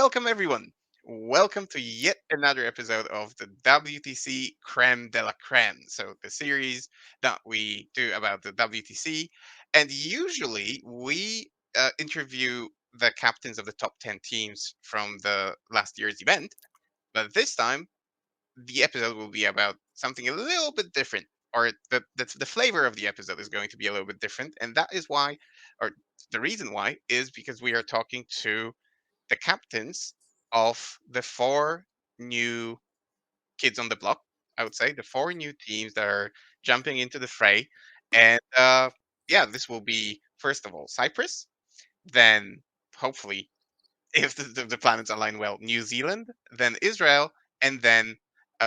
welcome everyone. Welcome to yet another episode of the WTC Crème de la Crème. So, the series that we do about the WTC. And usually we interview the captains of the top 10 teams from the last year's event. But this time, the episode will be about something a little bit different. Or the flavor of the episode is going to be a little bit different. And that is why, or the reason why, is because we are talking to the captains of the four new kids on the block. I would say the four new teams that are jumping into the fray, and yeah, this will be first of all Cyprus, then hopefully, if the planets align well, New Zealand, then Israel, and then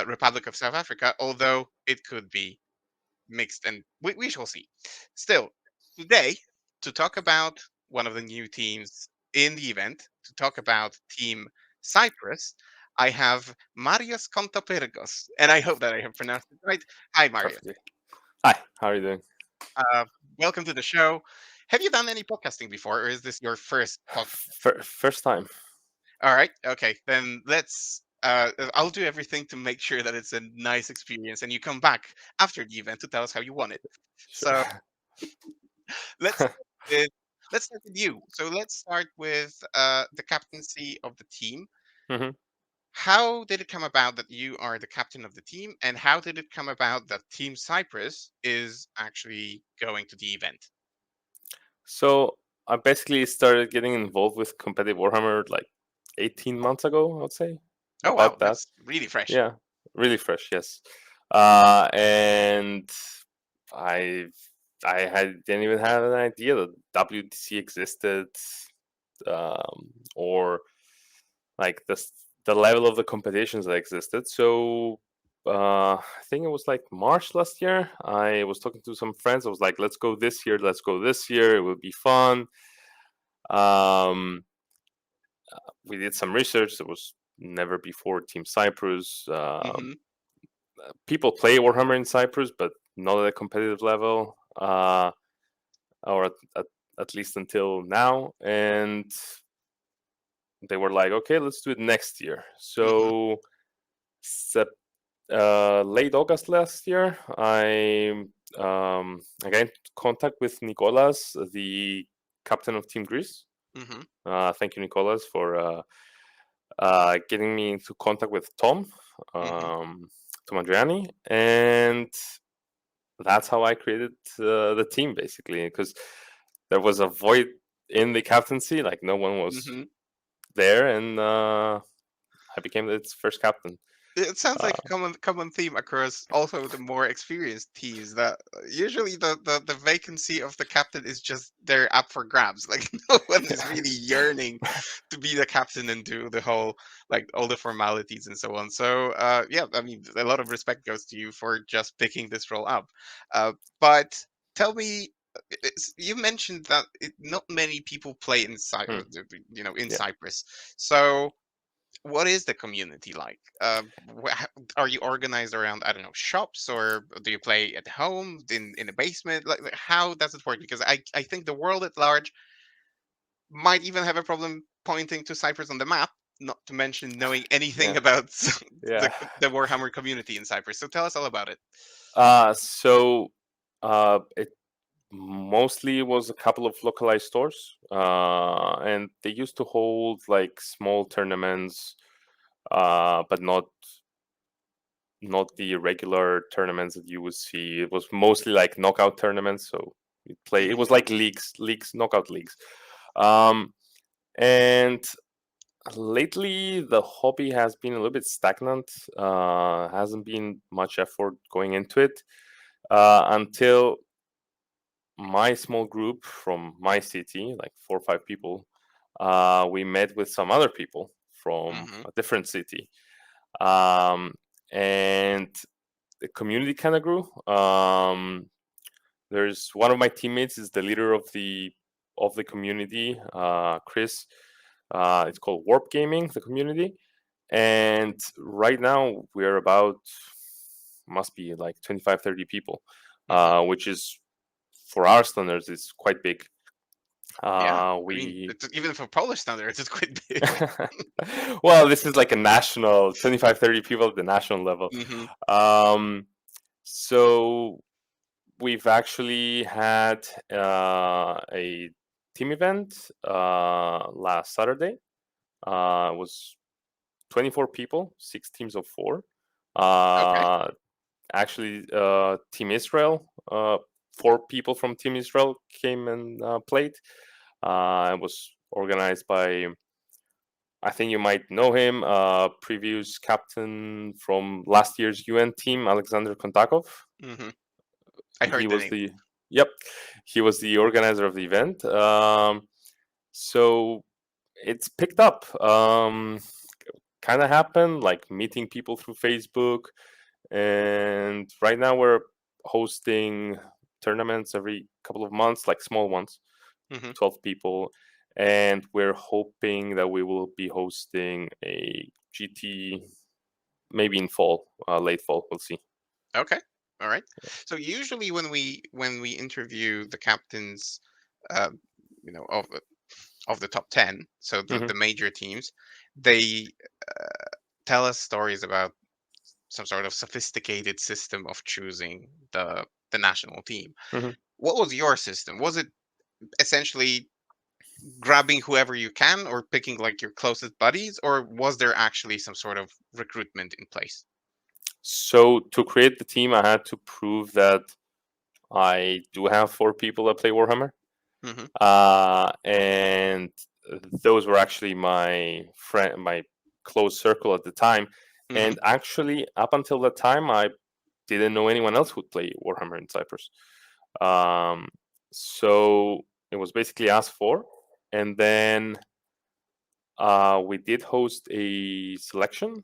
Republic of South Africa. Although it could be mixed, and we shall see. Still, today, to talk about one of the new teams in the event, to talk about Team Cyprus, I have Marius Contopyrgos, and I hope that I have pronounced it right. Hi, Marius. Perfectly. Hi, how are you doing? Uh, Welcome to the show. Have you done any podcasting before, or is this your first podcast? First time. All right, okay, then let's. I'll do everything to make sure that it's a nice experience, and you come back after the event to tell us how you want it. Sure. So let's start with let's start with you. So let's start with the captaincy of the team. hmm How did it come about that you are the captain of the team, and how did it come about that Team Cyprus is actually going to the event? So I basically started getting involved with competitive Warhammer like 18 months ago, I would say. Oh wow, About that. that's really fresh. Yeah, really fresh, yes. And I didn't even have an idea that WTC existed, or like the level of the competitions that existed. So I think it was like March last year. I was talking to some friends. I was like, "Let's go this year. Let's go this year. It will be fun." Um, we did some research. There was never before Team Cyprus. Hmm. People play Warhammer in Cyprus, but not at a competitive level, or at least until now. And they were like, "Okay, let's do it next year." Hmm. So late August last year, I got in contact with Nicolas, the captain of Team Greece. Hmm. Thank you, Nicolas, for getting me into contact with Hmm. Tom Adriani, and that's how I created the team, basically, because there was a void in the captaincy, like no one was Hmm. there, and I became its first captain. It sounds like Uh, a common theme across also the more experienced teams. That usually the vacancy of the captain is just they're up for grabs. Like no one is really yearning to be the captain and do the whole like all the formalities and so on. So yeah, I mean a lot of respect goes to you for just picking this role up. But tell me. You mentioned that not many people play in hmm, in yeah. Cyprus. So what is the community like? Are you organized around, I don't know, shops, or do you play at home in a basement? Like, how does it work? Because I think the world at large might even have a problem pointing to Cyprus on the map, not to mention knowing anything Yeah. about Yeah. the Warhammer community in Cyprus. So tell us all about it. So it mostly was a couple of localized stores, and they used to hold like small tournaments, but not the regular tournaments that you would see. It was mostly like knockout tournaments. So we play. It Hmm. was like leagues, knockout leagues. Um, and lately, the hobby has been a little bit stagnant. Hasn't been much effort going into it until my small group from my city, like 4 or 5 people, we met with some other people from Hmm. a different city, um, and the community kind of grew. There's one of my teammates is the leader of the community, Chris. It's called Warp Gaming, the community, and right now we're about must be like 25, 30 people, Hmm. which is for our standards is quite big. Yeah, I mean, We even for Polish standards, it's quite big. well, this is like a national 25, 30 people at the national level. Hmm. Um, so we've actually had a team event last Saturday. It was 24 people, 6 teams of four. Okay. Uh, actually, Team Israel, 4 people from Team Israel came and played. It was organized by, I think you might know him, previous captain from last year's UN team, Alexander Kontakov. Hmm. I He heard the was name. the, yep, he was the organizer of the event. So it's picked up. Kind of happened like meeting people through Facebook, and right now we're hosting tournaments every couple of months, like small ones, Hmm. 12 people, and we're hoping that we will be hosting a GT maybe in fall, late fall. We'll see. Okay. All right. So usually when we interview the captains, uh, of the top 10, so the Hmm. major teams, they tell us stories about some sort of sophisticated system of choosing the national team. Hmm. What was your system? Was it essentially grabbing whoever you can or picking like your closest buddies, or was there actually some sort of recruitment in place? So to create the team, I had to prove that I do have 4 people that play Warhammer, Hmm. and those were actually my close circle at the time. Hmm. And actually, up until that time, I didn't know anyone else who'd play Warhammer in Cyprus. Um, so it was basically us 4, and then we did host a selection,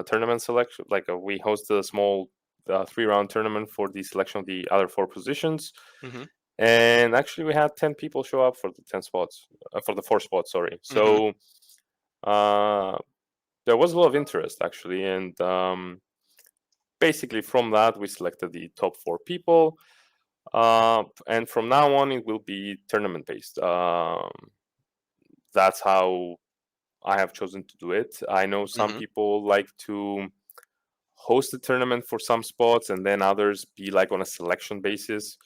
tournament selection. Like we hosted a small 3-round tournament for the selection of the other 4 positions. Hmm. And actually, we had 10 people show up for the 10 spots, for the 4 spots. Sorry. Hmm. So uh, there was a lot of interest actually, and basically from that we selected the top 4 people. And from now on, it will be tournament based. That's how I have chosen to do it. I know some Hmm. people like to host a tournament for some spots, and then others be like on a selection basis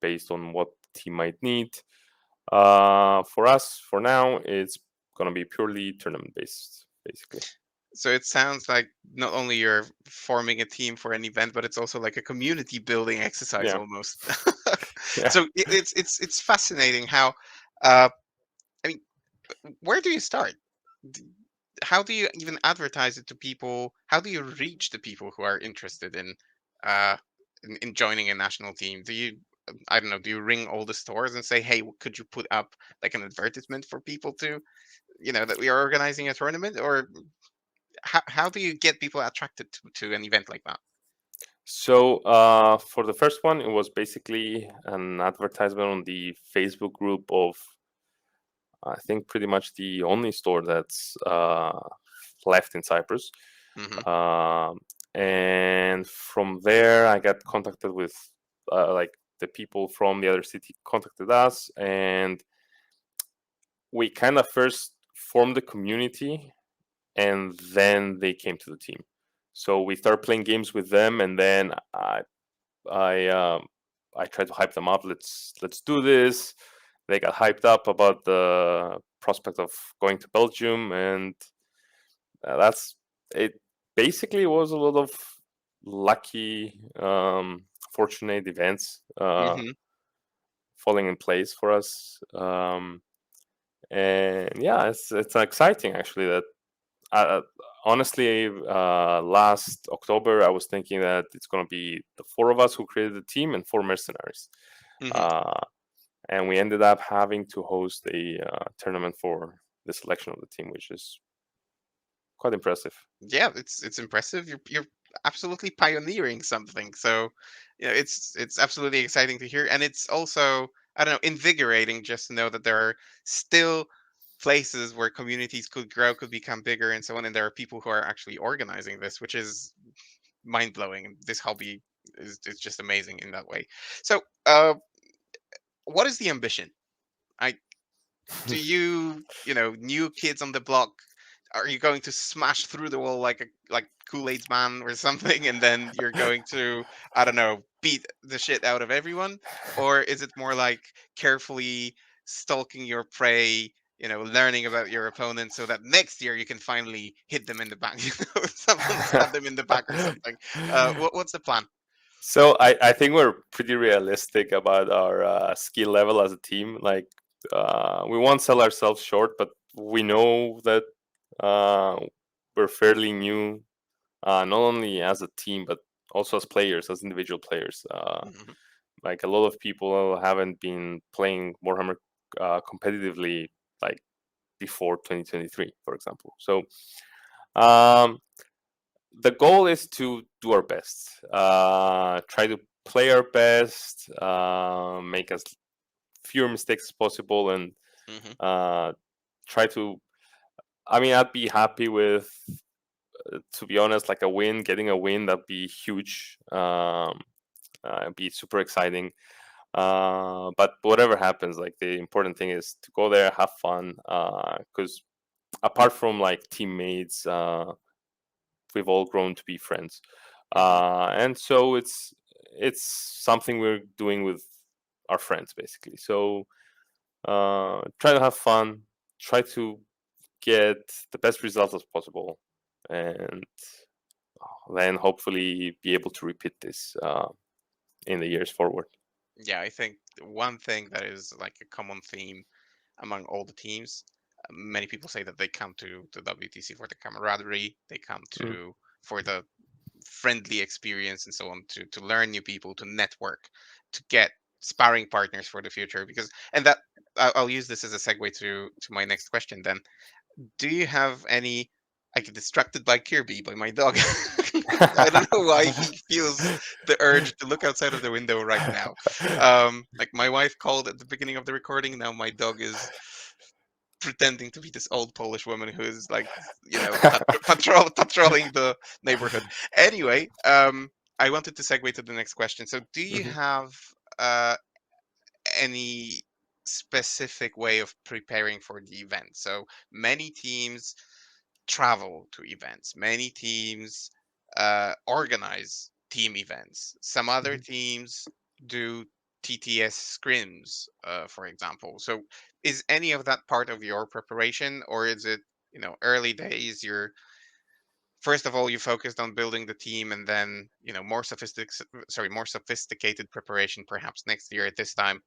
based on what team might need. For us, for now, it's gonna be purely tournament based, basically. So it sounds like not only you're forming a team for an event, but it's also like a community building exercise Yeah, almost. yeah. So it's fascinating how, uh, I mean, where do you start? D- How do you even advertise it to people? How do you reach the people who are interested uh, in joining a national team? Do you, I don't know, do you ring all the stores and say, hey, could you put up like an advertisement for people to, that we are organizing a tournament? Or how do you get people attracted to an event like that? So for the first one, it was basically an advertisement on the Facebook group of, I think, pretty much the only store that's left in Cyprus. Hmm. Um, and from there, I got contacted with like the people from the other city contacted us, and we kind of first formed the community, and then they came to the team. So we started playing games with them, and then I I tried to hype them up. Let's do this. They got hyped up about the prospect of going to Belgium, and that's it. Basically, was a lot of lucky, fortunate events Hmm. falling in place for us. And yeah, it's exciting actually that uh, honestly, last October, I was thinking that it's going to be the 4 of us who created the team and 4 mercenaries. Hmm. Uh, and we ended up having to host a tournament for the selection of the team, which is quite impressive. Yeah, it's impressive. You're absolutely pioneering something. So, it's absolutely exciting to hear, and it's also, I don't know, invigorating just to know that there are still places where communities could grow, could become bigger, and so on. And there are people who are actually organizing this, which is mind blowing. This hobby is just amazing in that way. So, what is the ambition? I do you, new kids on the block, are you going to smash through the wall like a Kool-Aid's man or something, and then you're going to, I don't know, beat the shit out of everyone? Or is it more like carefully stalking your prey, learning about your opponent so that next year you can finally hit them in the back, someone stab them in the back or something? What's the plan? So I think we're pretty realistic about our skill level as a team. Like we won't sell ourselves short, but we know that uh, we're fairly new, not only as a team but also as players, as individual players. Mhm, Like a lot of people haven't been playing Warhammer competitively like before 2023, for example. So um, the goal is to do our best, try to play our best, make as fewer mistakes as possible, and mhm, uh, try to. I mean, I'd be happy with, to be honest, like a win, getting a win that'd be huge. It'd be super exciting. But whatever happens, like the important thing is to go there, have fun. Because apart from like teammates, we've all grown to be friends, mhm. and so it's something we're doing with our friends basically. So try to have fun, try to get the best results as possible, and then hopefully be able to repeat this in the years forward. Yeah, I think one thing that is like a common theme among all the teams. Many people say that they come to the WTC for the camaraderie, they come Mhm. to for the friendly experience and so on, to learn new people, to network, to get sparring partners for the future. Because and that I'll use this as a segue to my next question. Then, do you have any? I get distracted by Kirby, by my dog. I don't know why he feels the urge to look outside of the window right now. Like my wife called at the beginning of the recording. Now my dog is pretending to be this old Polish woman who is like, patrolling the neighborhood. Anyway, I wanted to segue to the next question. So, do you Mhm, have uh, any specific way of preparing for the event? So many teams travel to events. Many teams organize team events. Some other mhm. teams do TTS scrims, for example. So, is any of that part of your preparation, or is it, early days? You're first of all you focused on building the team, and then more sophisticated preparation perhaps next year at this time.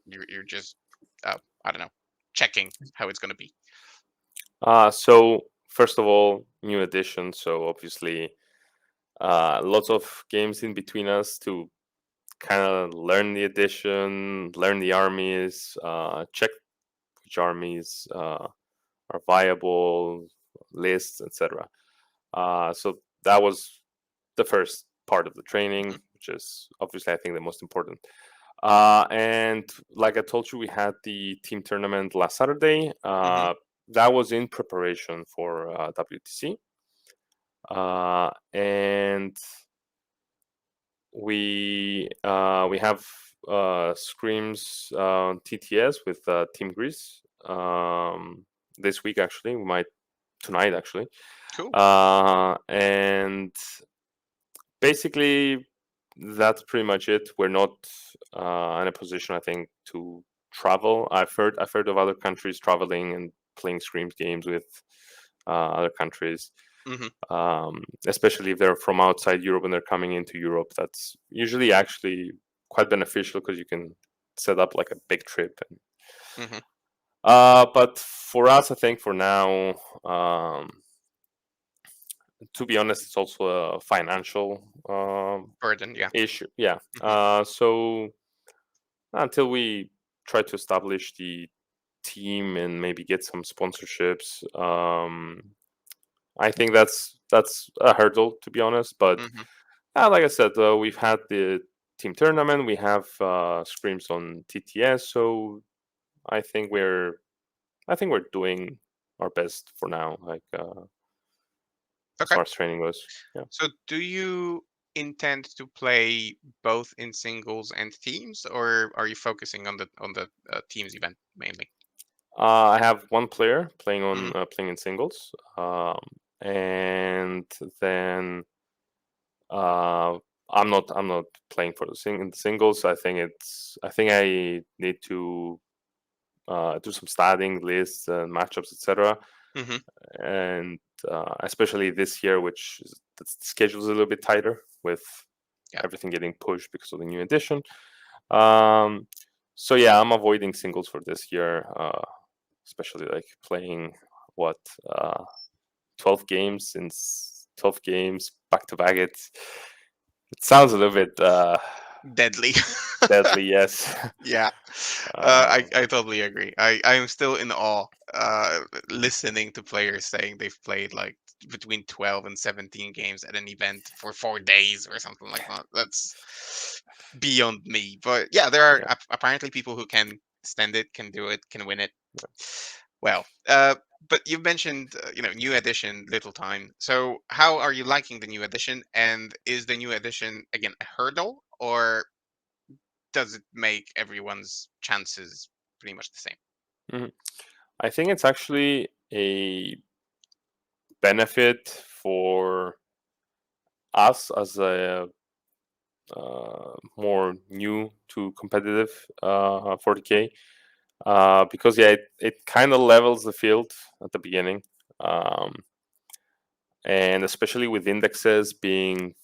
You're just I don't know, checking how it's going to be. So first of all, new edition. So obviously, lots of games in between us to kind of learn the edition, learn the armies, check which armies are viable, lists, etc. So that was the first part of the training, which is obviously I think the most important. And like I told you, we had the team tournament last Saturday. Hmm. That was in preparation for WTC, and we have scrims TTS with Team Greece this week. Actually, we might tonight actually, Cool. and basically that's pretty much it. We're not in a position, I think, to travel. I've heard of other countries traveling and playing scrims games with other countries, Hmm. especially if they're from outside Europe and they're coming into Europe. That's usually actually quite beneficial because you can set up like a big trip. And, Hmm. but for us, I think for now, um, to be honest, it's also a financial Burden, yeah. issue. Yeah. Hmm. So until we try to establish the team and maybe get some sponsorships, I think that's a hurdle to be honest. But Hmm. like I said, we've had the team tournament. We have scrims on TTS, so I think we're I think we're doing our best for now. Like as Okay. far as training goes. Yeah. So, do you intend to play both in singles and teams, or are you focusing on the teams event mainly? I have one player Hmm. playing in singles, and then uh, I'm not playing for in the singles. I think I need to do some starting lists and matchups, etc. Hmm. And especially this year, the schedule's a little bit tighter with Yeah. everything getting pushed because of the new edition. Um, so yeah, I'm avoiding singles for this year, especially like playing what uh, 12 games since 12 games back to back. It sounds a little bit Deadly. deadly, yes. Yeah, um, I totally agree. I am still in awe listening to players saying they've played like between 12 and 17 games at an event for 4 days or something like that. That's beyond me. But yeah, there are yeah. apparently people who can stand it, can do it, can win it. Well, but you mentioned new edition, little time. So how are you liking the new edition? And is the new edition again a hurdle, or does it make everyone's chances pretty much the same? Mhm. I think it's actually a benefit for us as a more new to competitive 40k, because yeah, it kind of levels the field at the beginning, um, and especially with indexes being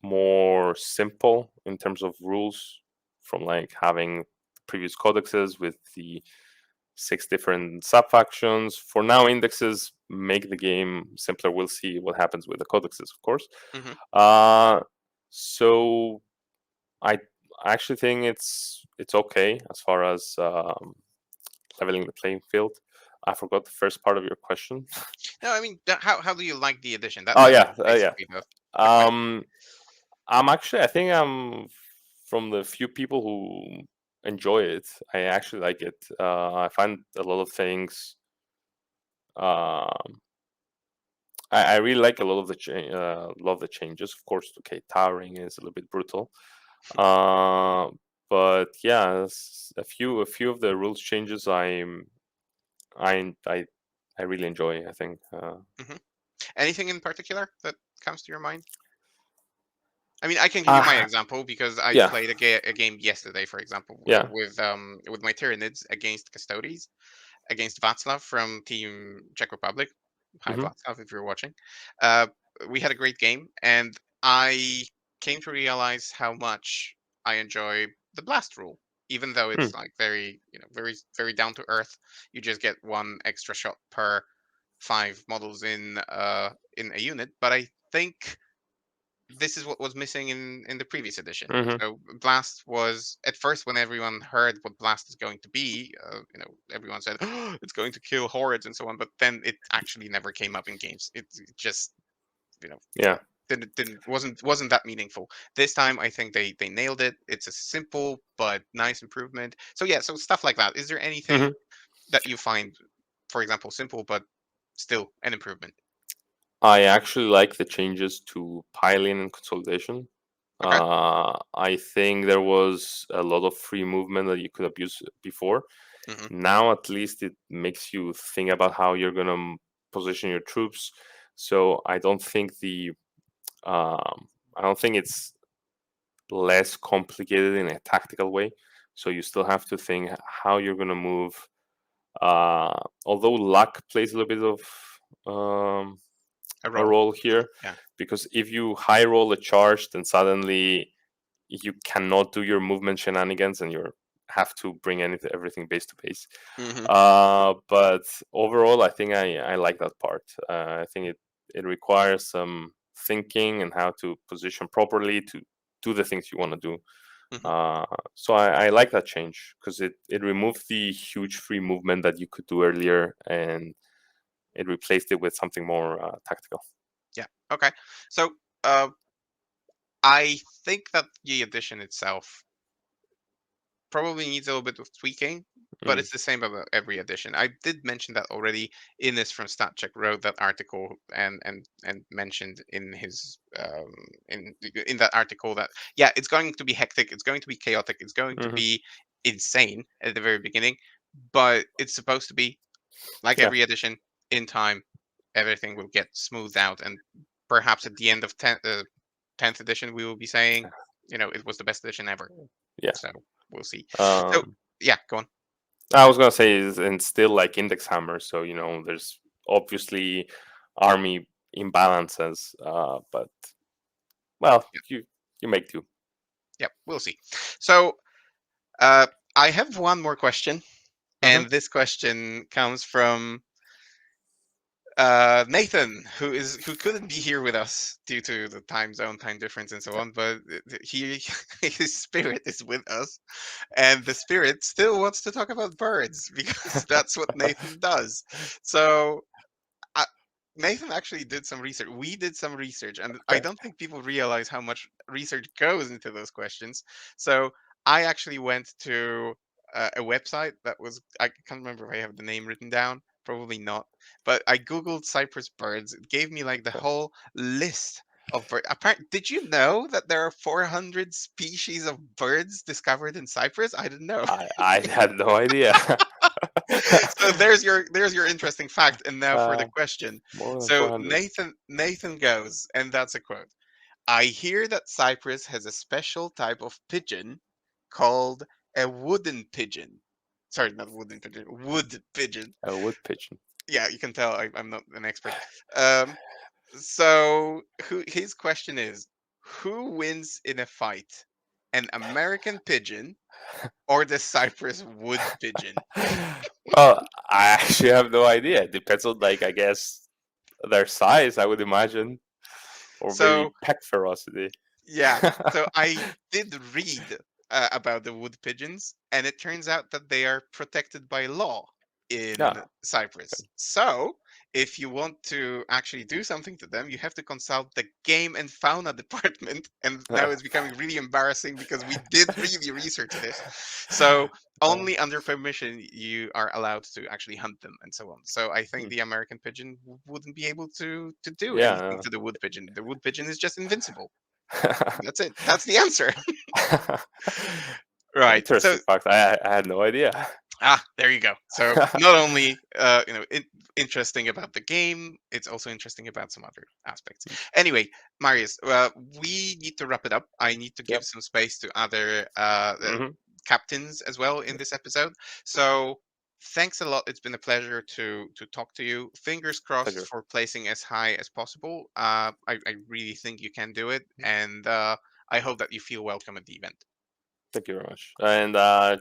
more simple in terms of rules, from like having previous codexes with the 6 different sub factions. For now, indexes make the game simpler. We'll see what happens with the codexes, of course. Hmm. Uh, so I actually think it's okay as far as leveling the playing field. I forgot the first part of your question. No, I mean, how do you like the edition? Oh That's yeah, yeah. basically the question. Um, I think I'm from the few people who enjoy it. I actually like it. I find a lot of things. Um, I really like a lot of the changes. Of course, okay, towering is a little bit brutal. Uh, but yeah, a few of the rules changes I I I really enjoy. I think. Hmm. Anything in particular that comes to your mind? I mean, I can give you my Uh, example because I yeah. played a game yesterday, for example, Yeah. with my Tyranids against Custodes, against Václav from Team Czech Republic. Hi, Hmm. Václav, if you're watching. Uh, we had a great game, and I came to realize how much I enjoy the blast rule, even though Mm, it's like very, very, very down to earth. You just get one extra shot per 5 models in a unit. But I think this is what was missing in the previous edition. hmm. So Blast was at first, when everyone heard what Blast is going to be, everyone said, "Oh, it's going to kill hordes and so on." But then it actually never came up in games. It just you know Yeah. didn't wasn't that meaningful. This time, I think they nailed it. It's a simple but nice improvement. So yeah, so stuff like that. Is there anything Hmm. that you find, for example, simple but still an improvement? I actually like the changes to piling and consolidation. Okay. I think there was a lot of free movement that you could have used before. Hmm. Now, at least, it makes you think about how you're gonna position your troops. So I don't think it's less complicated in a tactical way. So you still have to think how you're gonna move. Although luck plays a little bit of um, A a roll. role here, Yeah. because if you high roll a charge, then suddenly you cannot do your movement shenanigans, and you have to bring everything base to base. Hmm. But overall, I think I like that part. I think it requires some thinking and how to position properly to do the things you want to do. Hmm. Uh, so I like that change because it removed the huge free movement that you could do earlier, and it replaced it with something more tactical. Yeah. Okay. So uh, I think that the edition itself probably needs a little bit of tweaking, but Mm, it's the same about every edition. I did mention that already. Ines from StatCheck wrote that article and mentioned in his in that article that yeah, it's going to be hectic, it's going to be chaotic, it's going to hmm. be insane at the very beginning, but it's supposed to be like Yeah. every edition in time. Everything will get smoothed out, and perhaps at the end of 10th edition, we will be saying, it was the best edition ever. Yeah. So we'll see. So Um, yeah, go on. I was gonna say is and still like index hammer, so there's obviously army imbalances, but well, you make do. Yep, we'll see. So uh, I have one more question, Hmm. and this question comes from Nathan, who couldn't be here with us due to the time zone, time difference, and so on. But he his spirit is with us, and the spirit still wants to talk about birds because that's what Nathan does. So I, Nathan actually did some research. We did some research, and I Okay. don't think people realize how much research goes into those questions. So I actually went to a website that was, I can't remember if I have the name written down. Probably not. But I googled Cyprus birds. It gave me like the Okay. whole list of birds. Apparently, did you know that there are 400 species of birds discovered in Cyprus? I didn't know. I had no idea. So there's your interesting fact. And now for the uh, question. More than So 400. Nathan goes, and that's a quote. I hear that Cyprus has a special type of pigeon called a wooden pigeon. Sorry, not wooden pigeon, wood pigeon. A wood pigeon. Yeah, you can tell I'm not an expert. Um, so his question is, who wins in a fight, an American pigeon or the Cyprus wood pigeon? Well, I actually have no idea. It depends on, like, I guess their size, I would imagine, or maybe So peck ferocity. yeah, so I did read about the wood pigeons, and it turns out that they are protected by law in Yeah. Cyprus. So, if you want to actually do something to them, you have to consult the Game and Fauna Department. And now it's becoming really embarrassing because we did really research this. So, Uh, only under permission you are allowed to actually hunt them and so on. So, I think hmm. the American pigeon wouldn't be able to do anything Yeah. to the wood pigeon. The wood pigeon is just invincible. That's it. That's the answer. Right. So, Interesting fact. I had no idea. there you go. So, not only interesting about the game, it's also interesting about some other aspects. Anyway, Marius, we need to wrap it up. I need to give Yep. some space to other Hmm. captains as well in this episode. So, thanks a lot. It's been a pleasure to talk to you. Fingers crossed Pleasure. for placing as high as possible. I really think you can do it, and I hope that you feel welcome at the event. Thank you very much. And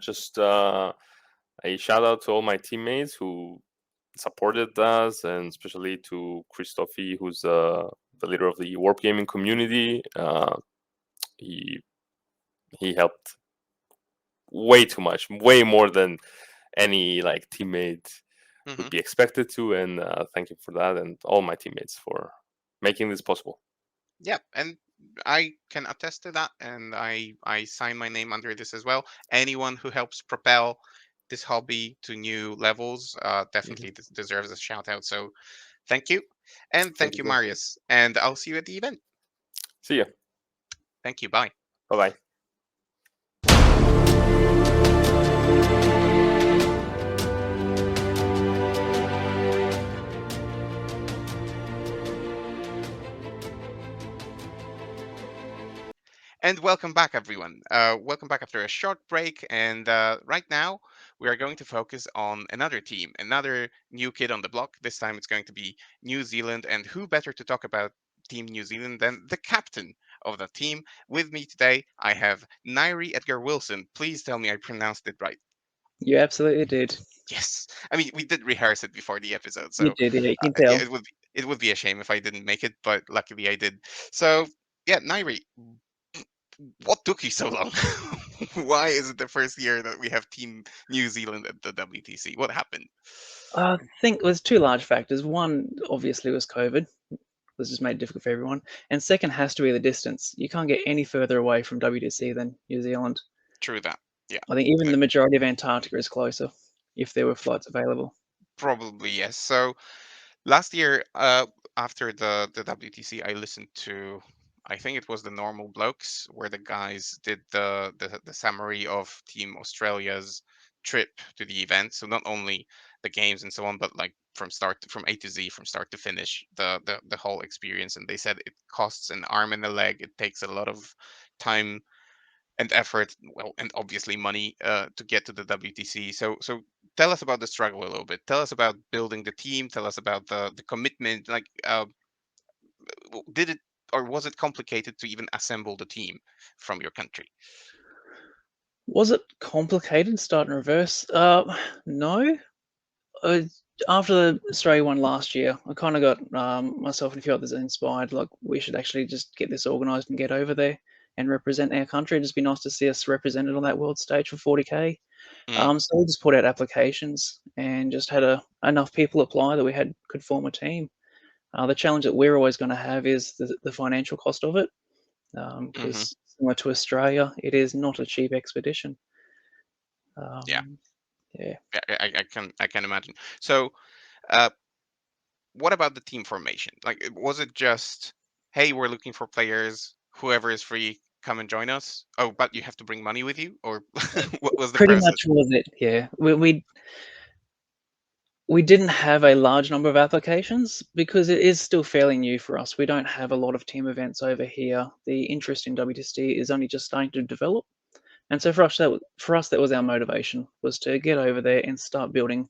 just a shout out to all my teammates who supported us, and especially to Christophe, who's the leader of the Warp Gaming community. He he helped way too much, way more than any like teammate Hmm. would be expected to. And thank you for that, and all my teammates for making this possible. Yeah, and I can attest to that, and I sign my name under this as well. Anyone who helps propel this hobby to new levels Mhm. definitely deserves a shout out. So thank you, and Thank thank you you, too. Marius. And I'll see you at the event. See ya. Thank you. Bye. Bye bye. And welcome back, everyone. Welcome back after a short break. And right now, we are going to focus on another team, another new kid on the block. This time, it's going to be New Zealand. And who better to talk about Team New Zealand than the captain of the team? With me today, I have Nairi Edgar Wilson. Please tell me I pronounced it right. You absolutely did. Yes. I mean, we did rehearse it before the episode, You so did, yeah, you can yeah, tell. it would be a shame if I didn't make it, but luckily I did. So yeah, Nairi, what took you so long? Why is it the first year that we have Team New Zealand at the WTC? What happened? I think there's two large factors. One, obviously, was COVID. Was just made it difficult for everyone. And second has to be the distance. You can't get any further away from WTC than New Zealand. True that. Yeah, I think even uh, the majority of Antarctica is closer, if there were flights available. probably yes. So last year, after the WTC, I listened to, I think it was the Normal Blokes, where the guys did the summary of Team Australia's trip to the event. So not only the games and so on, but like from A to Z, from start to finish, the whole experience. And they said it costs an arm and a leg. It takes a lot of time and effort, well, and obviously money to get to the WTC. So tell us about the struggle a little bit. Tell us about building the team. Tell us about the commitment. Like, did it or was it complicated to even assemble the team from your country? Was it complicated? Start in reverse. No. Uh, After the Australia one last year, I kind of got myself and a few others inspired. Like, we should actually just get this organised and get over there and represent our country. It'd just be nice to see us represented on that world stage for 40k. Mm, So we just put out applications and just had enough people apply that we could form a team. The challenge that we're always going to have is the financial cost of it, hmm. because similar to Australia, it is not a cheap expedition. Yeah, Um, yeah. I can imagine. So, uh, what about the team formation? Like, was it just, hey, we're looking for players, whoever is free, come and join us? Oh, but you have to bring money with you, or what was the Pretty process? much was it. Yeah, we didn't have a large number of applications because it is still fairly new for us. We don't have a lot of team events over here. The interest in WTC is only just starting to develop, and so for us that was our motivation, was to get over there and start building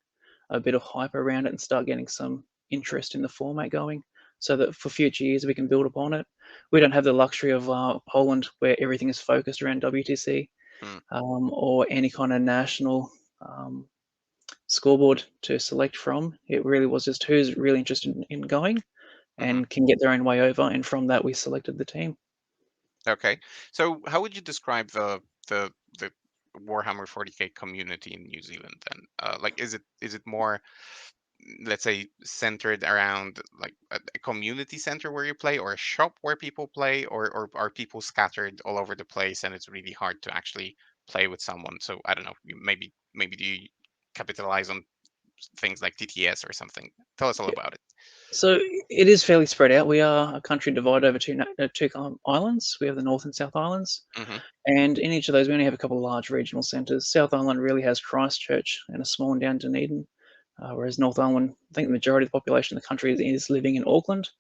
a bit of hype around it and start getting some interest in the format going, so that for future years we can build upon it. We don't have the luxury of Poland, where everything is focused around WTC, Mm, or any kind of national um, scoreboard to select from. It really was just who's really interested in going hmm. and can get their own way over, and from that we selected the team. Okay. So, how would you describe the Warhammer 40k community in New Zealand then? Like, is it more, let's say, centered around like a community center where you play, or a shop where people play, or are people scattered all over the place and it's really hard to actually play with someone? So I don't know, maybe do you capitalize on things like TTS or something? Tell us all Yeah. about it. So it is fairly spread out. We are a country divided over two islands. We have the North and South Islands, Hmm. and in each of those we only have a couple of large regional centres. South Island really has Christchurch and a small one down Dunedin, whereas North Island, I think the majority of the population of the country is living in Auckland,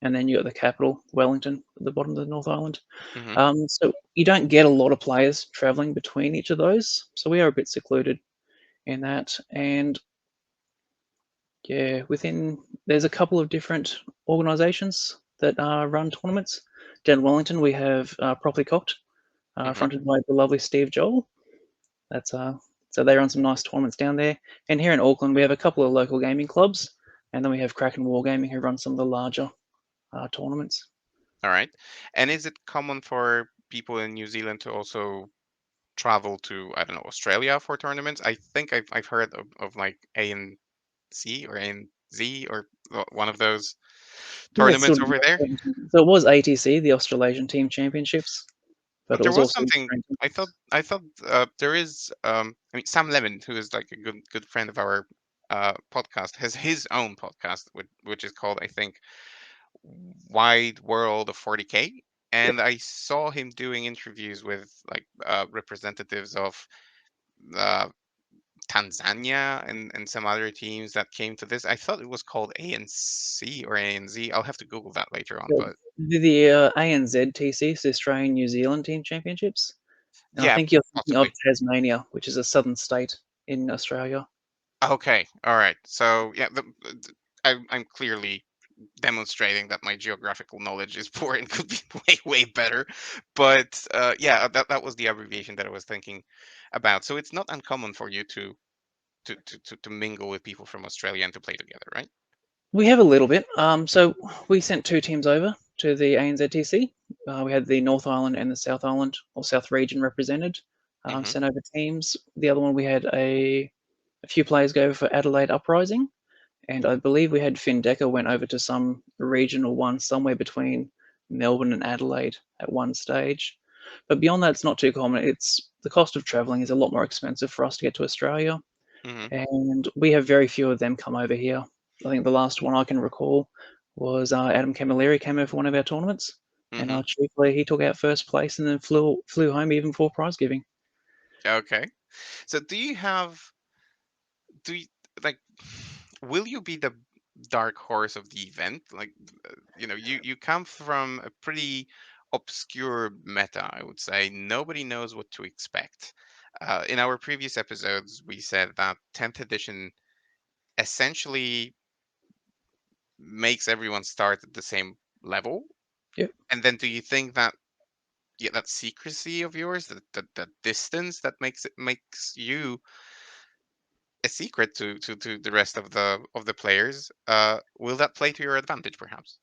and then you got the capital, Wellington, at the bottom of the North Island. Hmm. So you don't get a lot of players travelling between each of those, so we are a bit secluded in that. And yeah, there's a couple of different organisations that run tournaments. Down in Wellington, we have Properly Cocked, Hmm. fronted by the lovely Steve Joel. That's so they run some nice tournaments down there. And here in Auckland, we have a couple of local gaming clubs, and then we have Kraken Wargaming, who run some of the larger tournaments. All right. And is it common for people in New Zealand to also travel to, I don't know, Australia for tournaments? I think I've heard of like A and C or A and Z or one of those I think that's tournaments sort of over there. so. It was ATC, the Australasian Team Championships, but But it there was was also something, Australian. I thought there is, I mean, Sam Lemon, who is like a good friend of our podcast, has his own podcast which is called, I think, Wide World of 40K. Yep. And I saw him doing interviews with like representatives of uh, Tanzania and some other teams that came to this. I thought it was called ANC or ANZ. I'll have to Google that later on. So But the ANZTC, so the Australian New Zealand Team Championships. And I yeah, think you're thinking of possibly. Tasmania, which is a southern state in Australia. Okay, all right. So yeah, I'm clearly demonstrating that my geographical knowledge is poor and could be way better. But yeah, that was the abbreviation that I was thinking about. So it's not uncommon for you to mingle with people from Australia and to play together, right? We have a little bit. So we sent two teams over to the ANZTC. We had the North Island and the South Island or South region represented. Hmm. Sent over teams. The other one we had a few players go for Adelaide Uprising, and I believe we had Finn Decker went over to some regional one somewhere between Melbourne and Adelaide at one stage. But beyond that, it's not too common. It's the cost of travelling is a lot more expensive for us to get to Australia, Hmm. and we have very few of them come over here. I think the last one I can recall was Adam Camilleri came over for one of our tournaments, and Hmm. chiefly he took out first place and then flew home even for prize giving. Okay. So do you like will you be the dark horse of the event? Like, you come from a pretty obscure meta, I would say. Nobody knows what to expect. In our previous episodes, we said that 10th edition essentially makes everyone start at the same level. Yep. And then do you think that, yeah, that secrecy of yours, that distance that makes you a secret to the rest of the players, will that play to your advantage, perhaps?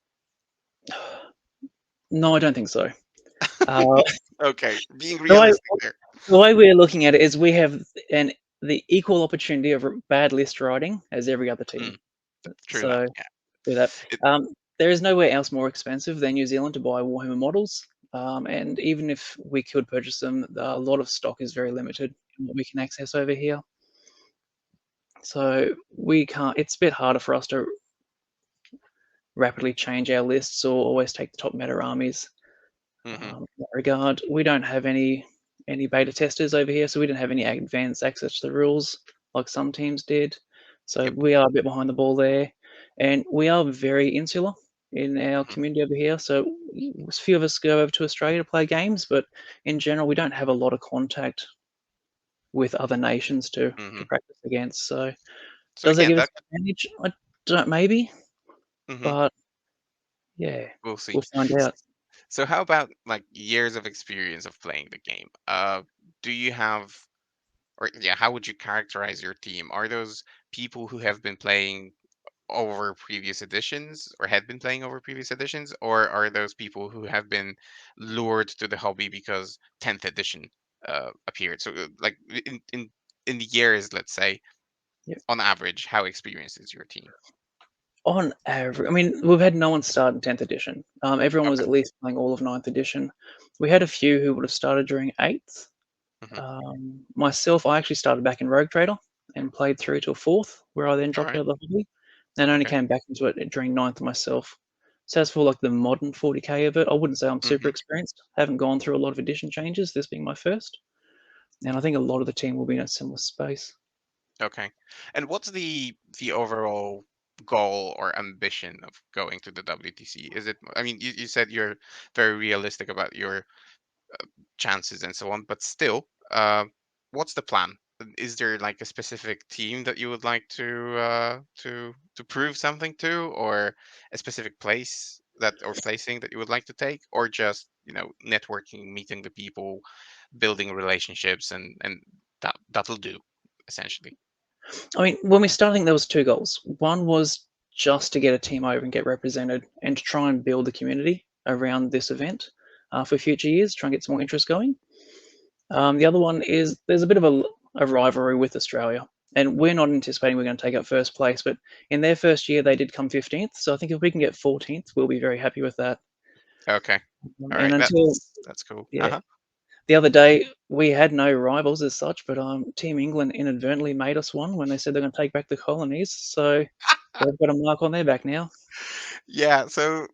No, I don't think so. Uh, Okay, being the way realistic there. the way we're looking at it is we have an the equal opportunity of bad list writing as every other team. Mm, true that. So Yeah. with that, It, there is nowhere else more expensive than New Zealand to buy Warhammer models. And even if we could purchase them, a lot of stock is very limited in what we can access over here. So we can't. It's a bit harder for us to rapidly change our lists or always take the top meta armies. hmm In that regard, we don't have any beta testers over here, so we don't have any advanced access to the rules like some teams did. So Yep. we are a bit behind the ball there, and we are very insular in our hmm community over here. So a few of us go over to Australia to play games, but in general, we don't have a lot of contact with other nations to hmm practice against. So So does that again, give us that an advantage? I don't maybe, hmm but yeah, we'll see. we'll find S- out. So how about like years of experience of playing the game? Do you have, or yeah, how would you characterize your team? Are those people who have been playing over previous editions or had been playing over previous editions, or are those people who have been lured to the hobby because 10th edition appeared? So like in the years, let's say, Yeah. on average, how experienced is your team? On average, I mean, we've had no one start in 10th edition. Everyone was Okay. at least playing all of 9th edition. We had a few who would have started during 8th. hmm Myself, I actually started back in Rogue Trader and played through till 4th, where I then All dropped right. out of the hobby and only Okay. came back into it during 9th myself. So as for like the modern 40k of it, I wouldn't say I'm super hmm experienced. Haven't gone through a lot of edition changes, this being my first. And I think a lot of the team will be in a similar space. Okay. And what's the overall goal or ambition of going to the WTC? Is it? I mean, you said you're very realistic about your chances and so on. But still, what's the plan? Is there like a specific team that you would like to prove something to, or a specific place that or placing that you would like to take, or just networking, meeting the people, building relationships, and that'll do essentially. I mean, when we started, I think there was two goals. One was just to get a team over and get represented, and to try and build the community around this event for future years, try and get some more interest going. The other one is there's a bit of a rivalry with Australia, and we're not anticipating we're going to take up first place. But in their first year, they did come 15th. So I think if we can get 14th, we'll be very happy with that. Okay, all And right, until that's cool. yeah, Uh-huh. the other day we had no rivals as such, but Team England inadvertently made us one when they said they're going to take back the colonies. So they've got a mark on their back now. Yeah, so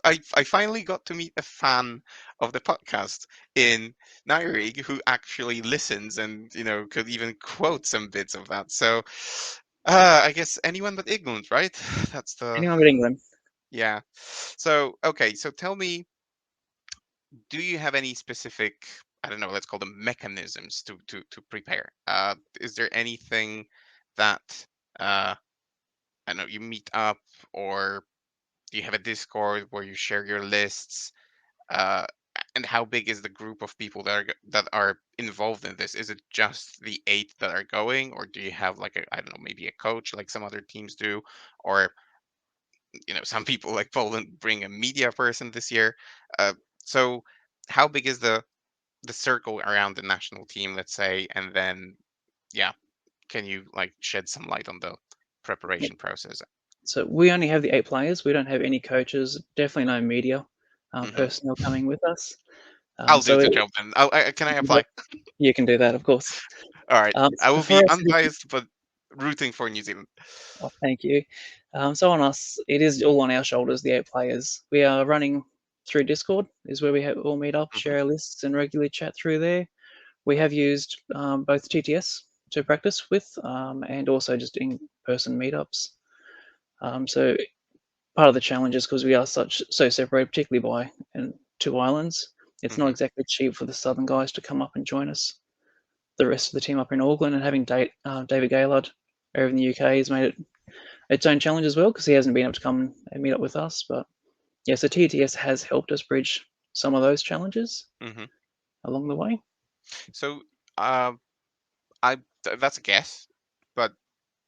I finally got to meet a fan of the podcast in Nairi who actually listens and could even quote some bits of that. So I guess anyone but England, right? That's the Anyone but England. yeah. So okay, so tell me, do you have any specific, I don't know, let's call them mechanisms to prepare? Is there anything that I don't know, you meet up, or do you have a Discord where you share your lists? Uh, and how big is the group of people that are involved in this? Is it just the 8 that are going, or do you have like a, I don't know, maybe a coach like some other teams do, or some people like Poland bring a media person this year. Uh, so how big is the circle around the national team, let's say, and then yeah, can you like shed some light on the Yep. preparation process? So we only have the 8 players. We don't have any coaches. Definitely no media hmm personnel coming with us. I'll do So the job then. Can I yep, apply? you can do that, of course. All right. I So will for be us, unbiased, but rooting for New Zealand. oh, thank you. So on us, it is all on our shoulders. The 8 players. We are running through Discord. Is where we all meet up, hmm share our lists, and regularly chat through there. We have used both TTS to practice with and also just in-person meetups. So part of the challenge is because we are so separated, particularly by two islands. It's not Hmm. exactly cheap for the southern guys to come up and join us. The rest of the team up in Auckland, and having David Gaylord over in the UK has made it its own challenge as well because he hasn't been able to come and meet up with us. But yeah, so TTS has helped us bridge some of those challenges Hmm. along the way. So uh, that's a guess, but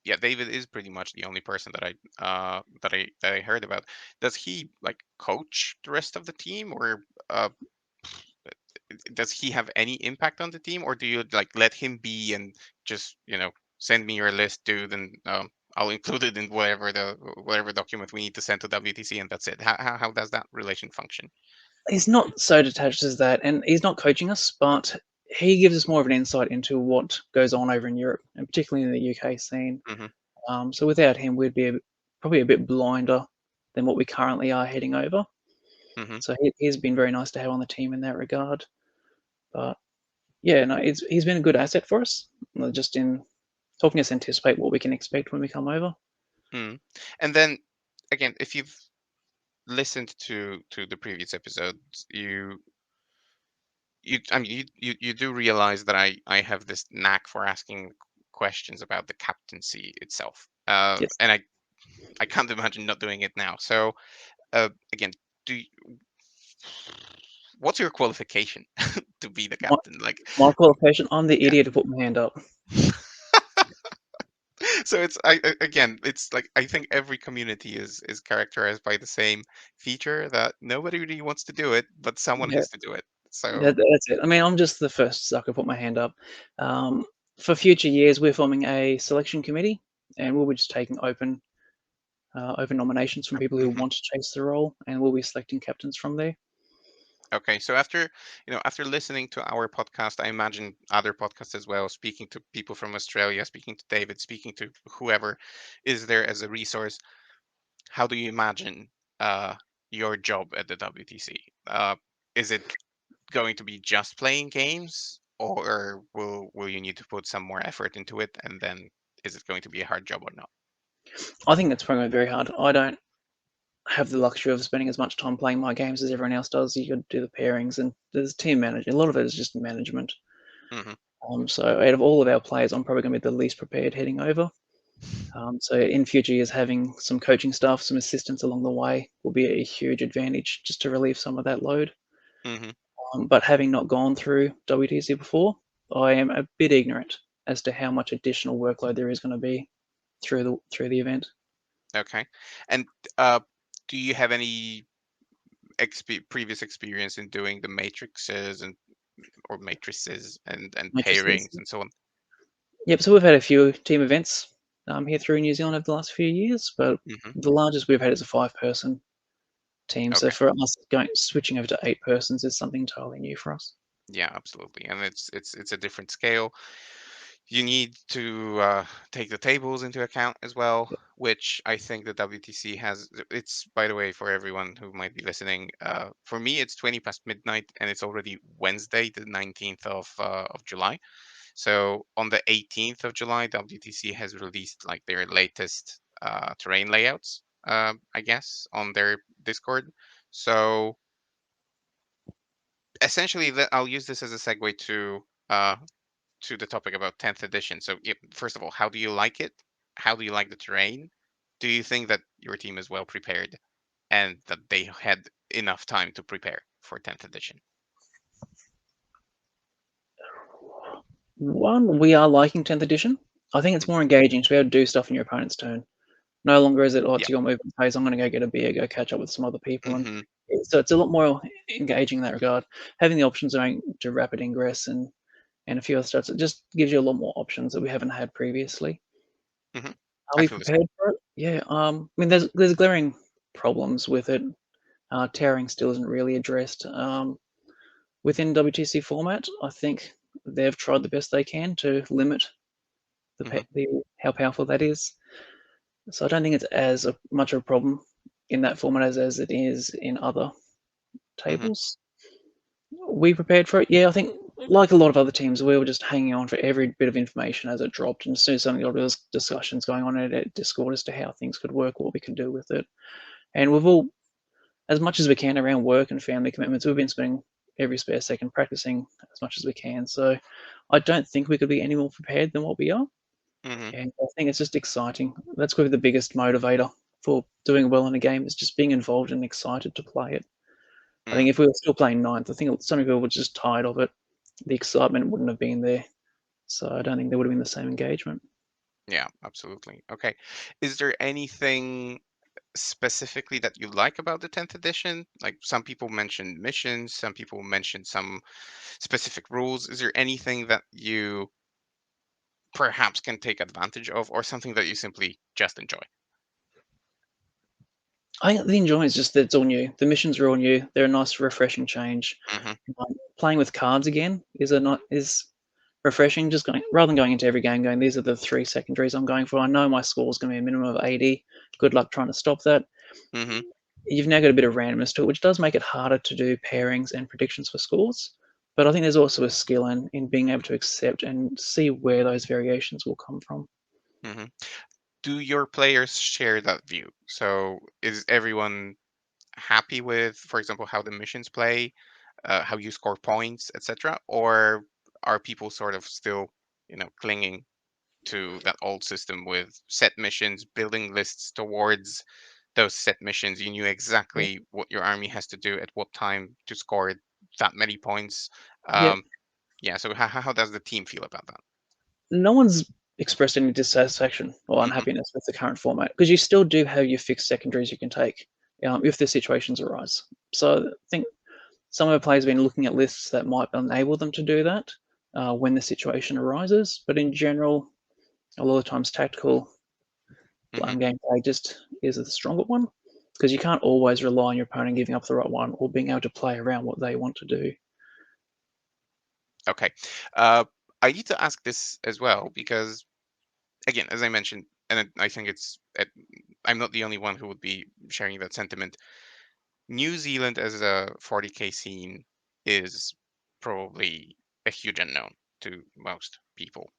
yeah, David is pretty much the only person that I heard about. Does he like coach the rest of the team, or uh, does he have any impact on the team, or do you like let him be and just send me your list, dude, and I'll include it in whatever document we need to send to WTC, and that's it. How does that relation function? He's not so detached as that, and he's not coaching us, but he gives us more of an insight into what goes on over in Europe, and particularly in the UK scene. Hmm. So without him, we'd be probably a bit blinder than what we currently are heading over. Hmm. So he's been very nice to have on the team in that regard. But yeah, no, he's been a good asset for us, just in helping us anticipate what we can expect when we come over. Mm. And then again, if you've listened to the previous episodes, I mean you do realize that I have this knack for asking questions about the captaincy itself, Yes. and I can't imagine not doing it now. So again, do you, what's your qualification to be the My, captain? Like, my qualification, I'm the yeah. idiot to put my hand up. So it's again, it's like I think every community is characterized by the same feature that nobody really wants to do it, but someone Yeah, has to do it. So that's it. I mean, I'm just the first sucker to put my hand up. Um, for future years, we're forming a selection committee, and we'll be just taking open nominations from people who mhm. want to chase the role, and we'll be selecting captains from there. Okay, so after listening to our podcast, I imagine other podcasts as well, speaking to people from Australia, speaking to David, speaking to whoever is there as a resource. How do you imagine uh, your job at the WTC? Is it going to be just playing games, or will you need to put some more effort into it? And then is it going to be a hard job or not? I think that's probably very hard. I don't have the luxury of spending as much time playing my games as everyone else does. You got to do the pairings, and there's team management. A lot of it is just management. Hmm. So out of all of our players, I'm probably going to be the least prepared heading over. So in future years, having some coaching staff, some assistance along the way will be a huge advantage just to relieve some of that load. Hmm. But having not gone through WTC before, I am a bit ignorant as to how much additional workload there is going to be through the event. Okay. And uh, do you have any previous experience in doing the matrices and or matrices and Matrices. pairings and so on? Yep. So we've had a few team events here through New Zealand over the last few years, but Hmm. the largest we've had is a five-person team. So Okay. for us, switching over to 8 persons is something totally new for us. Yeah, absolutely. And it's a different scale. You need to take the tables into account as well, Yep. which I think the WTC has. It's, by the way, for everyone who might be listening. For me, it's 20 past midnight, and it's already Wednesday, the 19th of July. So on the 18th of July, WTC has released like their latest terrain layouts, I guess, on their Discord. So essentially, I'll use this as a segue to the topic about 10th edition. So, first of all, how do you like it? How do you like the terrain? Do you think that your team is well prepared and that they had enough time to prepare for 10th edition? One, we are liking 10th edition. I think it's Mhm. more engaging to be able to do stuff in your opponent's turn. No longer is it, oh, Yeah. it's your movement phase. I'm going to go get a beer, go catch up with some other people, and Hmm. so it's a lot more engaging in that regard. Having the options going to rapid ingress and a few other stuff, it just gives you a lot more options that we haven't had previously. Hmm. Are I we feel the same. prepared for it? Yeah. I mean, there's glaring problems with it. Tearing still isn't really addressed within WTC format. I think they've tried the best they can to limit Hmm. the how powerful that is. So I don't think it's as much of a problem in that format as it is in other Hmm. tables. We prepared for it. Yeah, I think like a lot of other teams, we were just hanging on for every bit of information as it dropped. And as soon as something got, there was discussions going on at Discord as to how things could work, what we can do with it. And we've all, as much as we can around work and family commitments, we've been spending every spare second practicing as much as we can. So I don't think we could be any more prepared than what we are. Hmm. And I think it's just exciting. That's probably the biggest motivator for doing well in a game is just being involved and excited to play it. I Mm, think if we were still playing ninth, I think some people were just tired of it. The excitement wouldn't have been there. So I don't think there would have been the same engagement. yeah, absolutely. Okay. Is there anything specifically that you like about the 10th edition? Like some people mentioned missions, some people mentioned some specific rules. Is there anything that you perhaps can take advantage of, or something that you simply just enjoy? I think the enjoyment is just that it's all new. The missions are all new. They're a nice, refreshing change. Hmm. Playing with cards again is refreshing. Just going rather than going into every game going, these are the three secondaries I'm going for. I know my score is going to be a minimum of 80. Good luck trying to stop that. Hmm. You've now got a bit of randomness to it, which does make it harder to do pairings and predictions for scores. But I think there's also a skill in being able to accept and see where those variations will come from. Hmm. Do your players share that view? So is everyone happy with, for example, how the missions play, how you score points, etc., or are people sort of still, clinging to that old system with set missions, building lists towards those set missions? You knew Yep. exactly what your army has to do at what time to score that many points. Yep. Um, yeah. So how does the team feel about that? No one's expressed any dissatisfaction or Hmm. unhappiness with the current format because you still do have your fixed secondaries you can take if the situations arise. So I think some of the players have been looking at lists that might enable them to do that when the situation arises. But in general, a lot of times tactical Hmm. gameplay just is the stronger one because you can't always rely on your opponent giving up the right one or being able to play around what they want to do. Okay. Uh, I need to ask this as well because, again, as I mentioned, and I think I'm not the only one who would be sharing that sentiment. New Zealand as a 40K scene is probably a huge unknown to most people.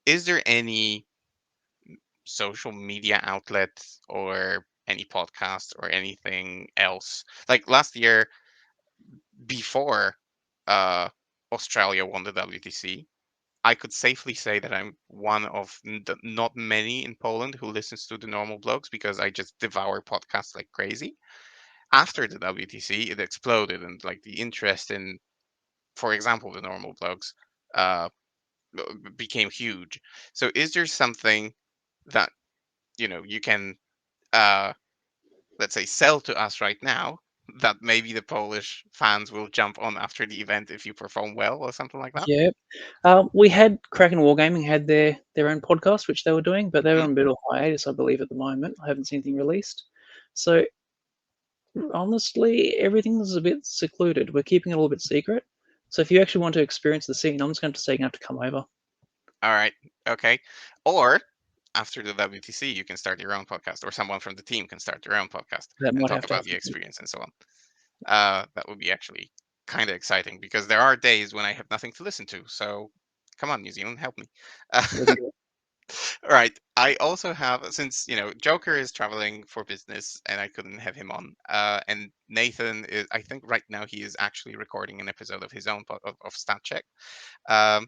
Is there any social media outlet or any podcast or anything else? Like last year, before uh, Australia won the WTC, I could safely say that I'm one of not many in Poland who listens to the normal blogs because I just devour podcasts like crazy. After the WTC, it exploded, and like the interest in, for example, the normal blogs uh, became huge. So, is there something that you can, uh, let's say, sell to us right now that maybe the Polish fans will jump on after the event if you perform well or something like that? Yeah, we had Kraken Wargaming had their own podcast which they were doing, but they were Mm. on a bit of hiatus, I believe, at the moment. I haven't seen anything released. So honestly, everything's a bit secluded. We're keeping it a little bit secret. So if you actually want to experience the scene, I'm just going to say you're going to have to come over. All right. Okay. Or after the WTC, you can start your own podcast, or someone from the team can start their own podcast That and might talk have to about the happen. experience and so on. That would be actually kind of exciting because there are days when I have nothing to listen to. So come on, New Zealand, help me. Uh, We'll do it. all right. I also have, since Joker is traveling for business and I couldn't have him on. And Nathan is, I think right now he is actually recording an episode of his own of Stat Check. Um,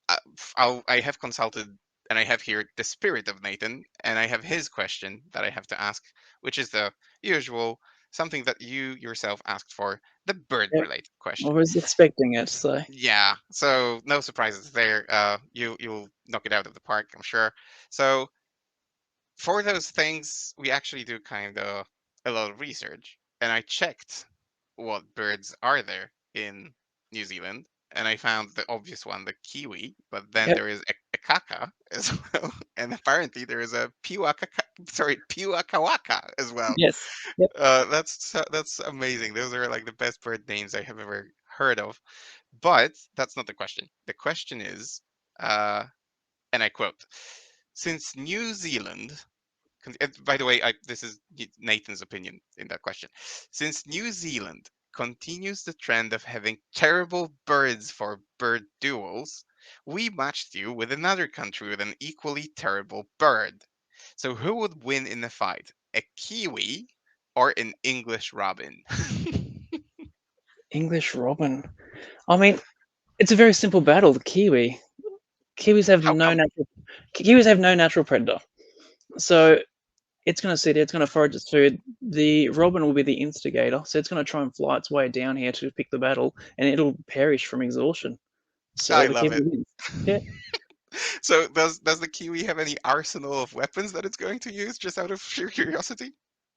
I have consulted and I have here the spirit of Nathan, and I have his question that I have to ask, which is the usual, something that you yourself asked for, the bird Yep. related I question. was expecting it, so Yeah, so no surprises there. You'll knock it out of the park, I'm sure. So for those things, we actually do kind of a lot of research, and I checked what birds are there in New Zealand, and I found the obvious one, the kiwi. But then yep. there is a kaka as well, and apparently there is a piwakawaka as well. Yes. Yep. That's amazing. Those are like the best bird names I have ever heard of. But that's not the question. The question is, uh, and I quote: "Since New Zealand." By the way, this is Nathan's opinion in that question. Since New Zealand continues the trend of having terrible birds for bird duels, we matched you with another country with an equally terrible bird. So who would win in the fight? A kiwi or an English robin? English robin. I mean, it's a very simple battle. The kiwi. Kiwis have How no come? natural. Kiwis have no natural predator. So it's going to sit there. It's going to forage its food. The robin will be the instigator. So it's going to try and fly its way down here to pick the battle, and it'll perish from exhaustion. So I the love kiwi it. wins. Yeah. So does the kiwi have any arsenal of weapons that it's going to use just out of sheer curiosity?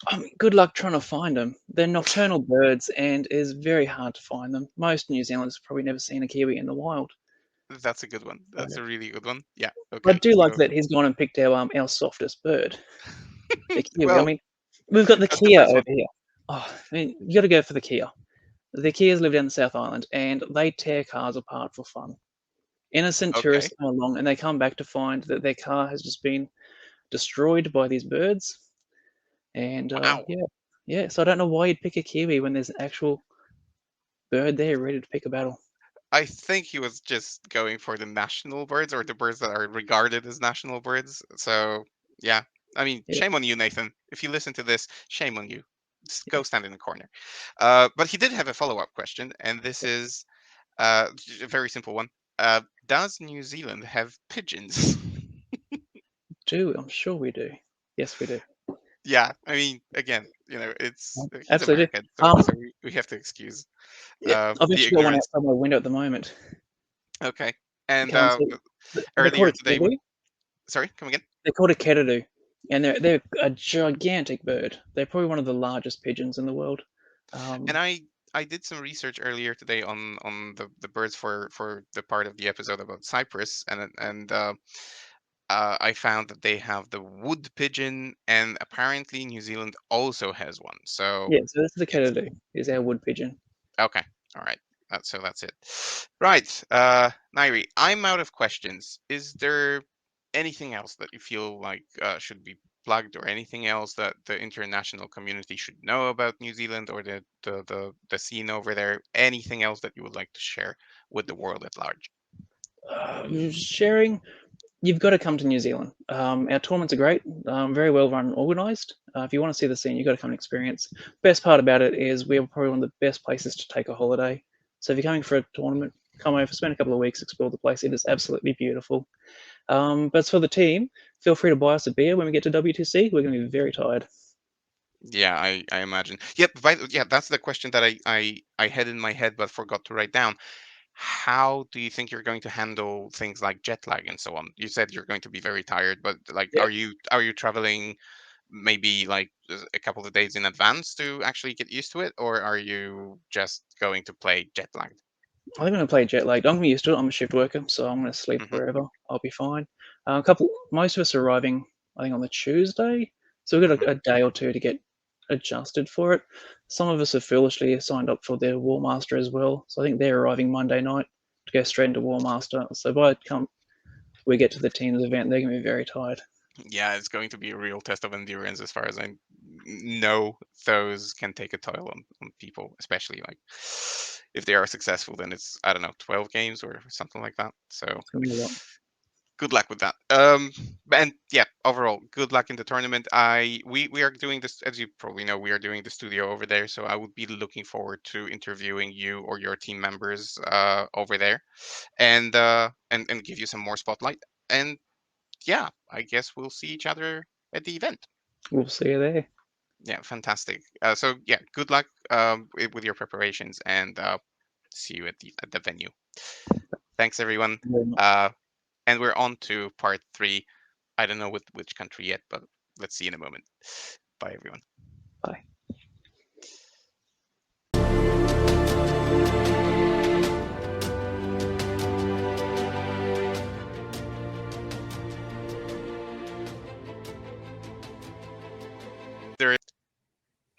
I mean, good luck trying to find them. They're nocturnal birds, and it is very hard to find them. Most New Zealanders have probably never seen a kiwi in the wild. That's a good one. That's a really good one. Yeah. I Okay. do like So that he's gone and picked our softest bird, the kiwi. I well, mean, we've got the that's the Kia first over one. here. Oh, I mean, you got to go for the Kia. The Kias live down the South Island, and they tear cars apart for fun. Innocent Okay. tourists come along, and they come back to find that their car has just been destroyed by these birds. And Wow. yeah. So I don't know why you'd pick a Kiwi when there's an actual bird there ready to pick a battle. I think he was just going for the national birds or the birds that are regarded as national birds. So yeah. I mean, Yeah, shame on you, Nathan. If you listen to this, shame on you. Just go yeah. stand in the corner. But he did have a follow-up question, and this is a very simple one. Does New Zealand have pigeons? Do I'm sure we do. Yes, we do. Yeah, I mean, again, it's he's Absolutely. American, so Um, we have to excuse yeah, I've the actually got one ignorance. outside my window at the moment. Okay, You and can't see it. They're called earlier a today, when keridu. sorry, come again. They're called a keridu, and they're a gigantic bird. They're probably one of the largest pigeons in the world. And Um, I did some research earlier today on the birds for the part of the episode about Cyprus, and I found that they have the wood pigeon, and apparently New Zealand also has one. So yeah, so this is the it's keridu. Is our wood pigeon. okay. All right. So that's it. Right. Nairi, I'm out of questions. Is there anything else that you feel like should be plugged, or anything else that the international community should know about New Zealand or the scene over there? Anything else that you would like to share with the world at large? Sharing, you've got to come to New Zealand. Our tournaments are great, very well run and organised. If you want to see the scene, you've got to come and experience. Best part about it is we're probably one of the best places to take a holiday. So if you're coming for a tournament, come over, spend a couple of weeks, explore the place. It is absolutely beautiful. But for the team, feel free to buy us a beer when we get to WTC. We're going to be very tired. Yeah, I imagine. Yep. Yeah, that's the question that I had in my head but forgot to write down. How do you think you're going to handle things like jet lag and so on? You said you're going to be very tired, but like, Yeah, are you traveling maybe like a couple of days in advance to actually get used to it, or are you just going to play jet lagged? I think I'm going to play jet lagged. I'm used to it. I'm a shift worker, so I'm going to sleep Hmm. wherever. I'll be fine. Most of us are arriving, I think, on the Tuesday, so we've got Hmm. a day or two to get adjusted for it. Some of us have foolishly signed up for their War Master as well, so I think they're arriving Monday night to go straight into War Master. So by the time we get to the teams event, they're going to be very tired. Yeah, it's going to be a real test of endurance, as far as I know. Those can take a toll on people, especially like if they are successful, then it's, I don't know, 12 games or something like that. So It's going to be a lot. good luck with that. And yeah, overall, good luck in the tournament. We are doing this, as you probably know, we are doing the studio over there, so I would be looking forward to interviewing you or your team members over there, and give you some more spotlight. And yeah, I guess we'll see each other at the event. We'll see you there. Yeah, fantastic. So yeah, good luck with your preparations, and see you at the venue. Thanks, everyone. Very much. Uh, and we're on to part three. I don't know with which country yet, but let's see in a moment. Bye, everyone. Bye.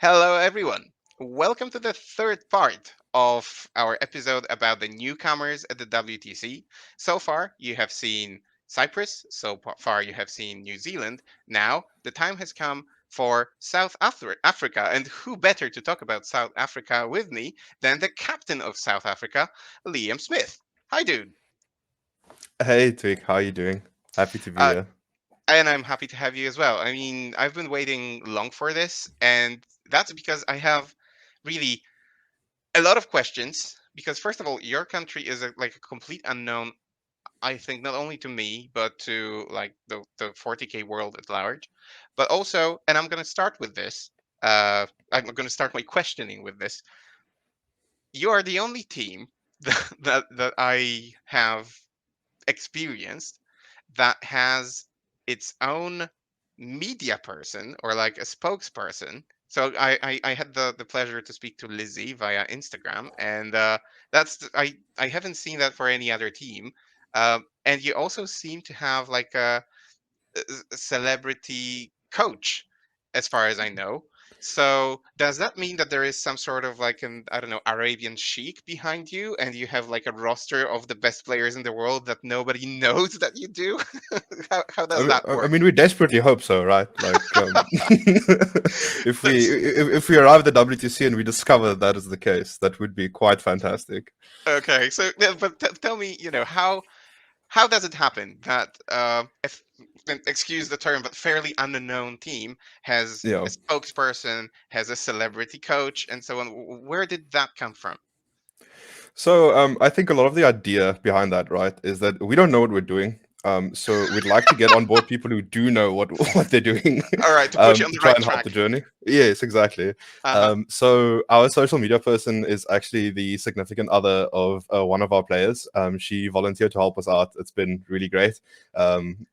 Hello, everyone. Welcome to the third part of our episode about the newcomers at the WTC. So far, you have seen Cyprus. So far, you have seen New Zealand. Now, the time has come for Africa. And who better to talk about South Africa with me than the captain of South Africa, Liam Smith? Hi, dude. Hey Twig, how are you doing? Happy to be Uh, here. and I'm happy to have you as well. I mean, I've been waiting long for this, and that's because I have really a lot of questions. Because first of all, your country is like a complete unknown, I think, not only to me but to like the 40k world at large. But also, and I'm going to start with this. I'm going to start my questioning with this. You are the only team that I have experienced that has its own media person or like a spokesperson. So I had the pleasure to speak to Lizzie via Instagram, and I haven't seen that for any other team. And you also seem to have like a celebrity coach, as far as I know. So does that mean that there is some sort of like an, I don't know, Arabian sheik behind you, and you have like a roster of the best players in the world that nobody knows that you do? How I does mean, that I work? mean, we desperately hope so, right? Like, if we arrive at the WTC and we discover that is the case, that would be quite fantastic. Okay, so yeah, but tell me, how does it happen that if excuse the term, but fairly unknown team has Yeah. a spokesperson, has a celebrity coach, and so on? Where did that come from? So I think a lot of the idea behind that, right, is that we don't know what we're doing. So we'd like to get on board people who do know what what they're doing, All right, to put you on to the try right and help the track. journey. Yes, exactly. Uh-huh. So our social media person is actually the significant other of one of our players. She volunteered to help us out. It's been really great.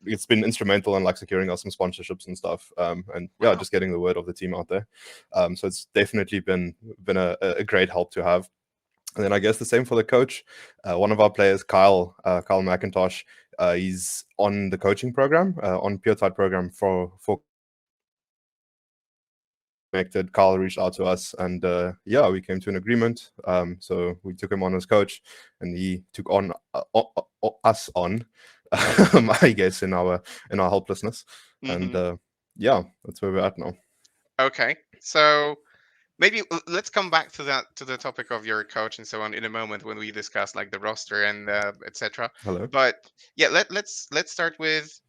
It's been instrumental in like securing us some sponsorships and stuff. And yeah, Wow. just getting the word of the team out there. So it's definitely been a great help to have. And then I guess the same for the coach. One of our players, Kyle McIntosh, he's on the coaching program, on Pure Tide program for connected. Kyle reached out to us, and yeah, we came to an agreement. So we took him on as coach, and he took on us on, I guess, in our helplessness. And Hmm. yeah, that's where we're at now. Okay, so maybe let's come back to that, to the topic of your coach and so on, in a moment when we discuss like the roster and etc. Hello. But yeah, let's start with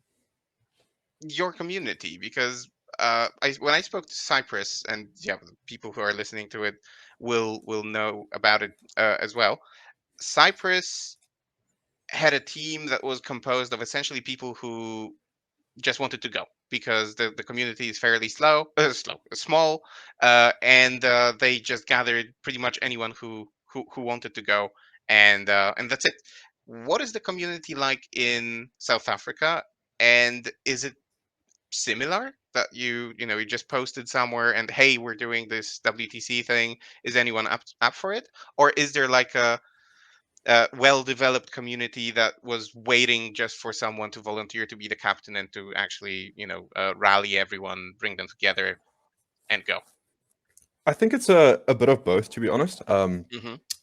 your community, because when I spoke to Cyprus, and yeah, the people who are listening to it will know about it as well. Cyprus had a team that was composed of essentially people who just wanted to go because the community is fairly small, and they just gathered pretty much anyone who wanted to go, and that's it. What is the community like in South Africa, and is it similar that you just posted somewhere and hey, we're doing this WTC thing, is anyone up for it, or is there like a well-developed community that was waiting just for someone to volunteer to be the captain and to actually rally everyone, bring them together, and go? I think it's a bit of both, to be honest. Hmm.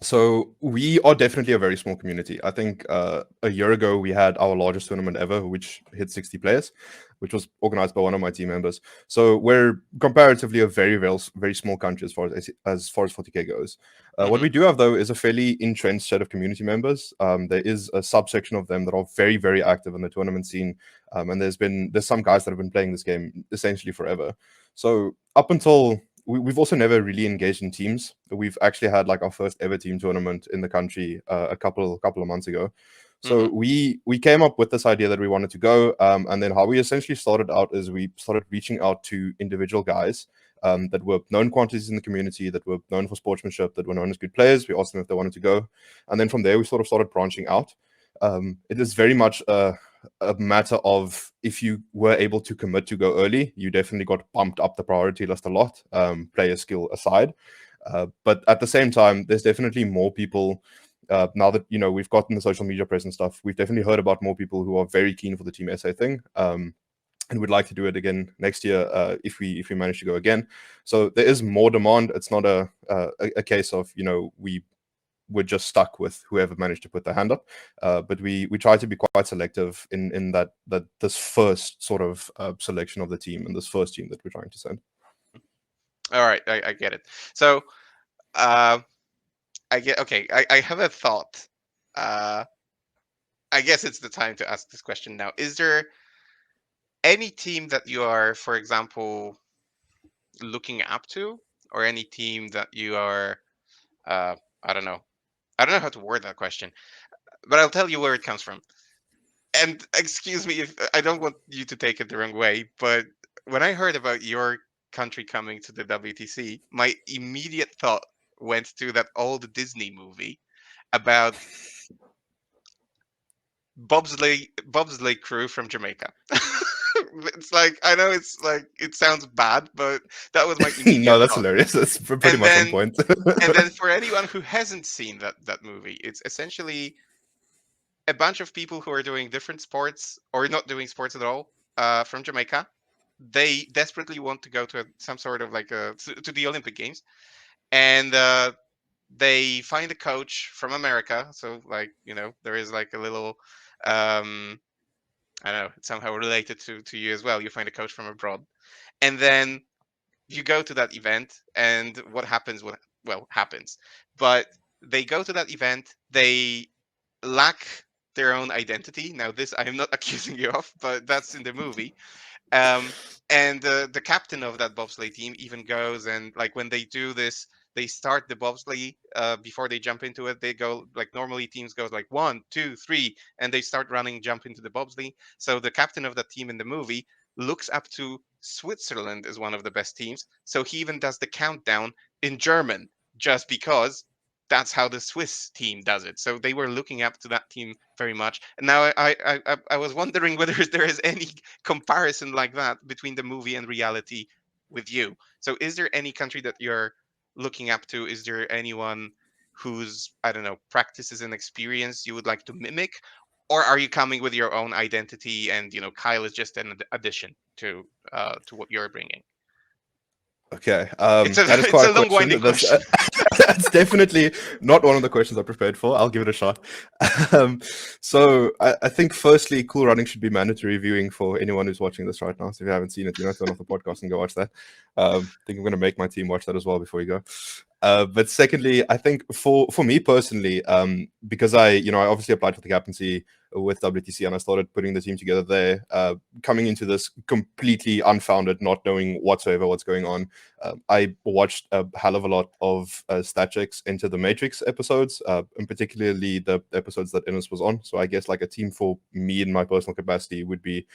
So we are definitely a very small community. I think a year ago we had our largest tournament ever, which hit 60 players, which was organized by one of my team members. So we're comparatively a very small country as far as 40k goes. What Hmm. we do have though is a fairly entrenched set of community members. There is a subsection of them that are very active in the tournament scene, and there's some guys that have been playing this game essentially forever. So up until we've also never really engaged in teams. We've actually had like our first ever team tournament in the country a couple of months ago. So Hmm. we came up with this idea that we wanted to go, and then how we essentially started out is we started reaching out to individual guys that were known quantities in the community, that were known for sportsmanship, that were known as good players. We asked them if they wanted to go, and then from there we sort of started branching out. It is very much a matter of if you were able to commit to go early, you definitely got bumped up the priority list a lot, player skill aside. But at the same time, there's definitely more people. Now that we've gotten the social media press and stuff, we've definitely heard about more people who are very keen for the Team SA thing, and would like to do it again next year if we manage to go again. So there is more demand. It's not a case of we we're just stuck with whoever managed to put their hand up. But we try to be quite selective in that this first sort of selection of the team and this first team that we're trying to send. All right, I get it. So I get okay. I have a thought. I guess it's the time to ask this question now. Is there any team that you are, for example, looking up to, or any team that you are, I don't know, I don't know how to word that question, but I'll tell you where it comes from. And excuse me if I don't want you to take it the wrong way, but when I heard about your country coming to the WTC, my immediate thought went to that old Disney movie about bobsleigh crew from Jamaica. It's like, I know it's like, it sounds bad, but that was my No, immediate that's thought. hilarious. That's pretty And much on then point. and then for anyone who hasn't seen that movie, it's essentially a bunch of people who are doing different sports or not doing sports at all, from Jamaica. They desperately want to go to some sort of like to the Olympic Games, and they find a coach from America. So like, there is like a little, um, I don't know, it's somehow related to you as well. You find a coach from abroad, and then you go to that event, and what happens? What well happens? But they go to that event. They lack their own identity. Now, this I am not accusing you of, but that's in the movie. Um, and the captain of that bobsleigh team even goes, and like when they do this, they start the bobsleigh, before they jump into it. They go like, normally teams goes like 1, 2, 3, and they start running, jump into the bobsleigh. So the captain of that team in the movie looks up to Switzerland as one of the best teams. So he even does the countdown in German, just because that's how the Swiss team does it. So they were looking up to that team very much. And now I was wondering whether there is any comparison like that between the movie and reality with you. So is there any country that you're looking up to? Is there anyone whose, I don't know, practices and experience you would like to mimic? Or are you coming with your own identity, and Kyle is just an addition to what you're bringing? Okay, It's a that is it's quite a a question. long-winded question. That's definitely not one of the questions I prepared for. I'll give it a shot. Um, so I think firstly, Cool Running should be mandatory viewing for anyone who's watching this right now. So if you haven't seen it, turn off the podcast and go watch that. I think I'm going to make my team watch that as well before you go. But secondly, I think for me personally, because I obviously applied for the captaincy with WTC and I started putting the team together there, coming into this completely unfounded, not knowing whatsoever what's going on. I watched a hell of a lot of stat checks into the Matrix episodes, and particularly the episodes that Innes was on. So I guess like a team for me in my personal capacity would be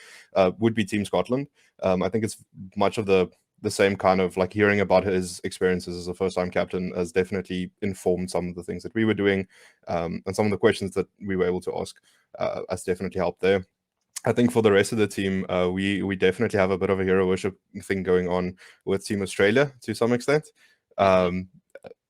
Team Scotland. I think it's much of the same kind of like hearing about his experiences as a first-time captain has definitely informed some of the things that we were doing, and some of the questions that we were able to ask has definitely helped there. I think for the rest of the team, we definitely have a bit of a hero worship thing going on with Team Australia to some extent, and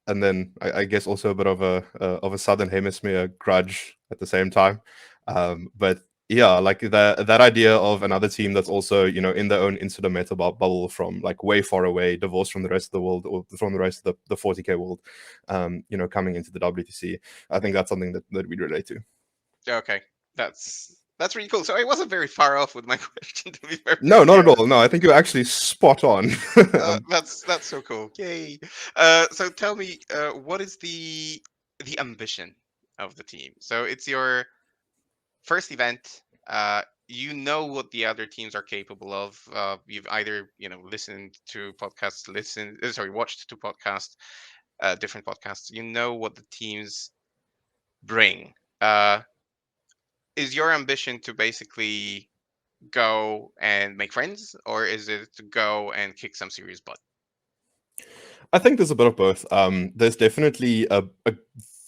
then I guess also a bit of a Southern Hemisphere grudge at the same time. But yeah, like that idea of another team that's also in their own insular meta bubble from like way far away, divorced from the rest of the world or from the rest of the 40K world, coming into the WTC. I think that's something that we relate to. Okay, that's really cool. So I wasn't very far off with my question, to be perfectly No, not at honest. all. No, I think you're actually spot on. That's so cool. Yay! So tell me, what is the ambition of the team? So it's your first event. You know what the other teams are capable of. You've either listened to podcasts, watched to podcasts, different podcasts. You know what the teams bring. Uh, is your ambition to basically go and make friends, or is it to go and kick some serious butt? I think there's a bit of both. There's definitely a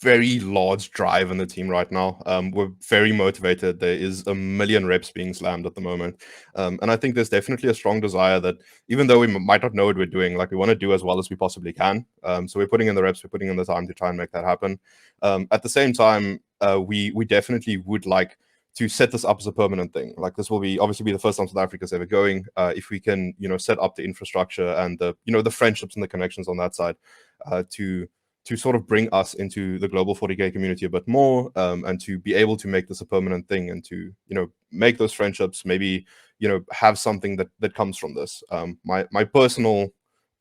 very large drive in the team right now. We're very motivated. There is a million reps being slammed at the moment. And I think there's definitely a strong desire that even though we might not know what we're doing, like we want to do as well as we possibly can. So we're putting in the reps, we're putting in the time to try and make that happen. At the same time, we definitely would like to set this up as a permanent thing. Like this will obviously be the first time South Africa's ever going. If we can, set up the infrastructure and the friendships and the connections on that side, to to sort of bring us into the global 40k community a bit more, and to be able to make this a permanent thing, and to make those friendships, maybe have something that comes from this. My personal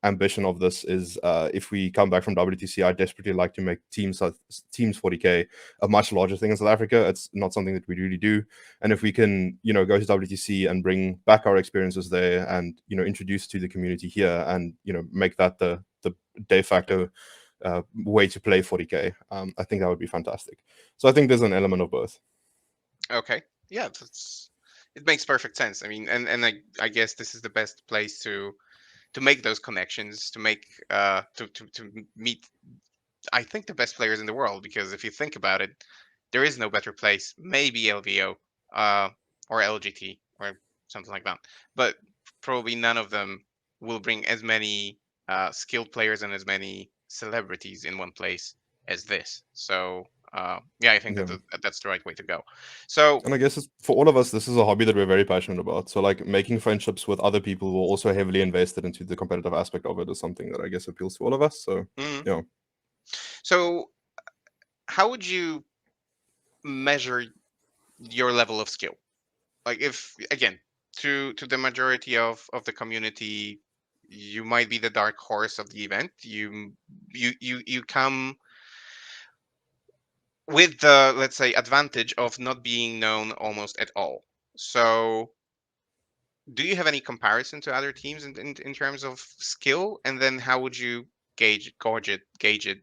ambition of this is, if we come back from WTC, I desperately like to make teams 40k a much larger thing in South Africa. It's not something that we really do, and if we can go to WTC and bring back our experiences there, and introduce to the community here, and make that the de facto way to play 40k, I think that would be fantastic. So I think there's an element of both. Okay. Yeah, it makes perfect sense. I mean, and I guess this is the best place to make those connections, to make to meet, I think, the best players in the world. Because if you think about it, there is no better place. Maybe LVO, or LGT, or something like that, but probably none of them will bring as many skilled players and as many celebrities in one place as this. So yeah, I think Yeah. that's the right way to go. So And I guess for all of us, this is a hobby that we're very passionate about. So like making friendships with other people who are also heavily invested into the competitive aspect of it is something that I guess appeals to all of us. So mm, yeah. so how would you measure your level of skill? Like, if again, to the majority of the community, you might be the dark horse of the event. You come with the, let's say, advantage of not being known almost at all. So do you have any comparison to other teams in terms of skill? And then how would you gauge it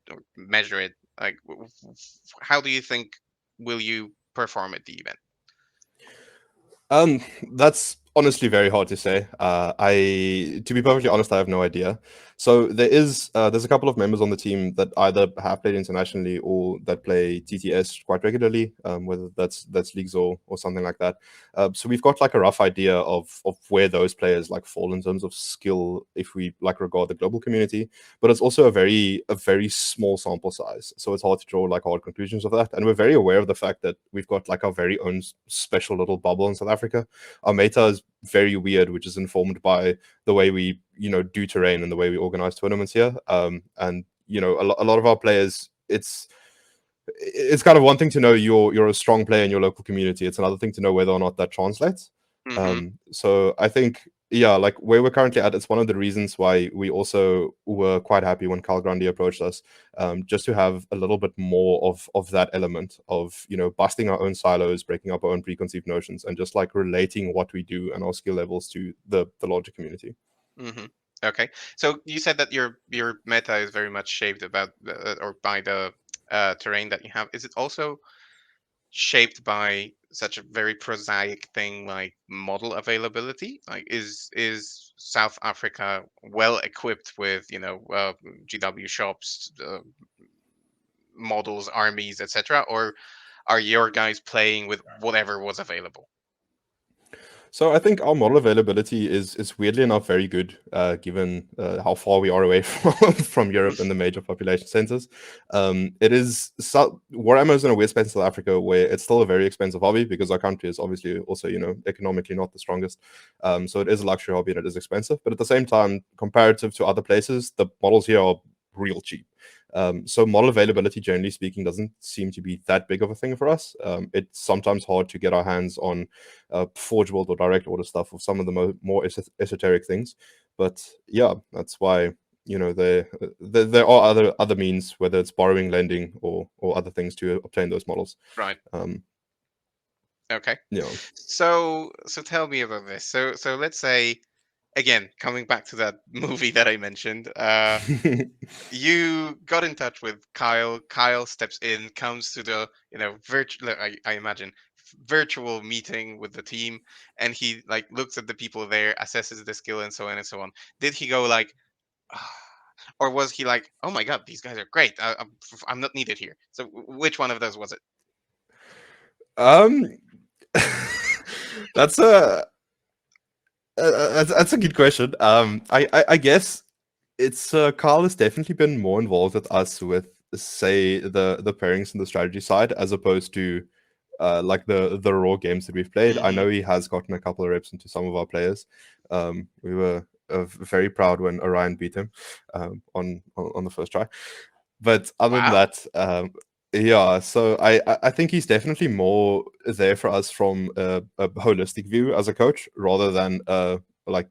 or measure it? Like, how do you think will you perform at the event? Um, that's honestly very hard to say. To be perfectly honest, I have no idea. So there's a couple of members on the team that either have played internationally or that play TTS quite regularly, whether that's leagues or something like that. So we've got like a rough idea of where those players like fall in terms of skill, if we like regard the global community. But it's also a very small sample size, so it's hard to draw like hard conclusions of that. And we're very aware of the fact that we've got like our very own special little bubble in South Africa. Our meta is very weird, which is informed by the way we do terrain and the way we organize tournaments here. And a lot of our players, it's kind of one thing to know you're a strong player in your local community. It's another thing to know whether or not that translates. Mm-hmm. So I think, yeah, like where we're currently at, it's one of the reasons why we also were quite happy when Cal Grandi approached us, just to have a little bit more of that element of busting our own silos, breaking up our own preconceived notions, and just like relating what we do and our skill levels to the larger community. Mm-hmm. Okay, so you said that your meta is very much shaped about or by the terrain that you have. Is it also shaped by such a very prosaic thing like model availability? Like, is South Africa well equipped with GW shops, models, armies, etc., or are your guys playing with whatever was available? So I think our model availability is weirdly enough very good, given how far we are away from Europe and the major population centers. Warhammer is in a weird space in South Africa where it's still a very expensive hobby because our country is obviously also economically not the strongest. So it is a luxury hobby and it is expensive, but at the same time, comparative to other places, the models here are real cheap. So model availability, generally speaking, doesn't seem to be that big of a thing for us. It's sometimes hard to get our hands on Forge World or direct order stuff of some of the more esoteric things. But yeah, that's why there are other means, whether it's borrowing, lending, or other things to obtain those models. Right. Okay. Yeah. So tell me about this. So let's say, again, coming back to that movie that I mentioned, you got in touch with Kyle. Kyle steps in, comes to the virtual, I imagine, virtual meeting with the team, and he like looks at the people there, assesses the skill, and so on and so on. Did he go like, "Ah," or was he like, "Oh my god, these guys are great. I'm not needed here." So which one of those was it? um, that's that's a good question. I guess it's Carl has definitely been more involved with us with, say, the pairings and the strategy side, as opposed to like the raw games that we've played. I Mhm. know he has gotten a couple of reps into some of our players. We were very proud when Orion beat him on the first try. But other than Wow. that, yeah. So I think he's definitely more there for us from a holistic view as a coach, rather than like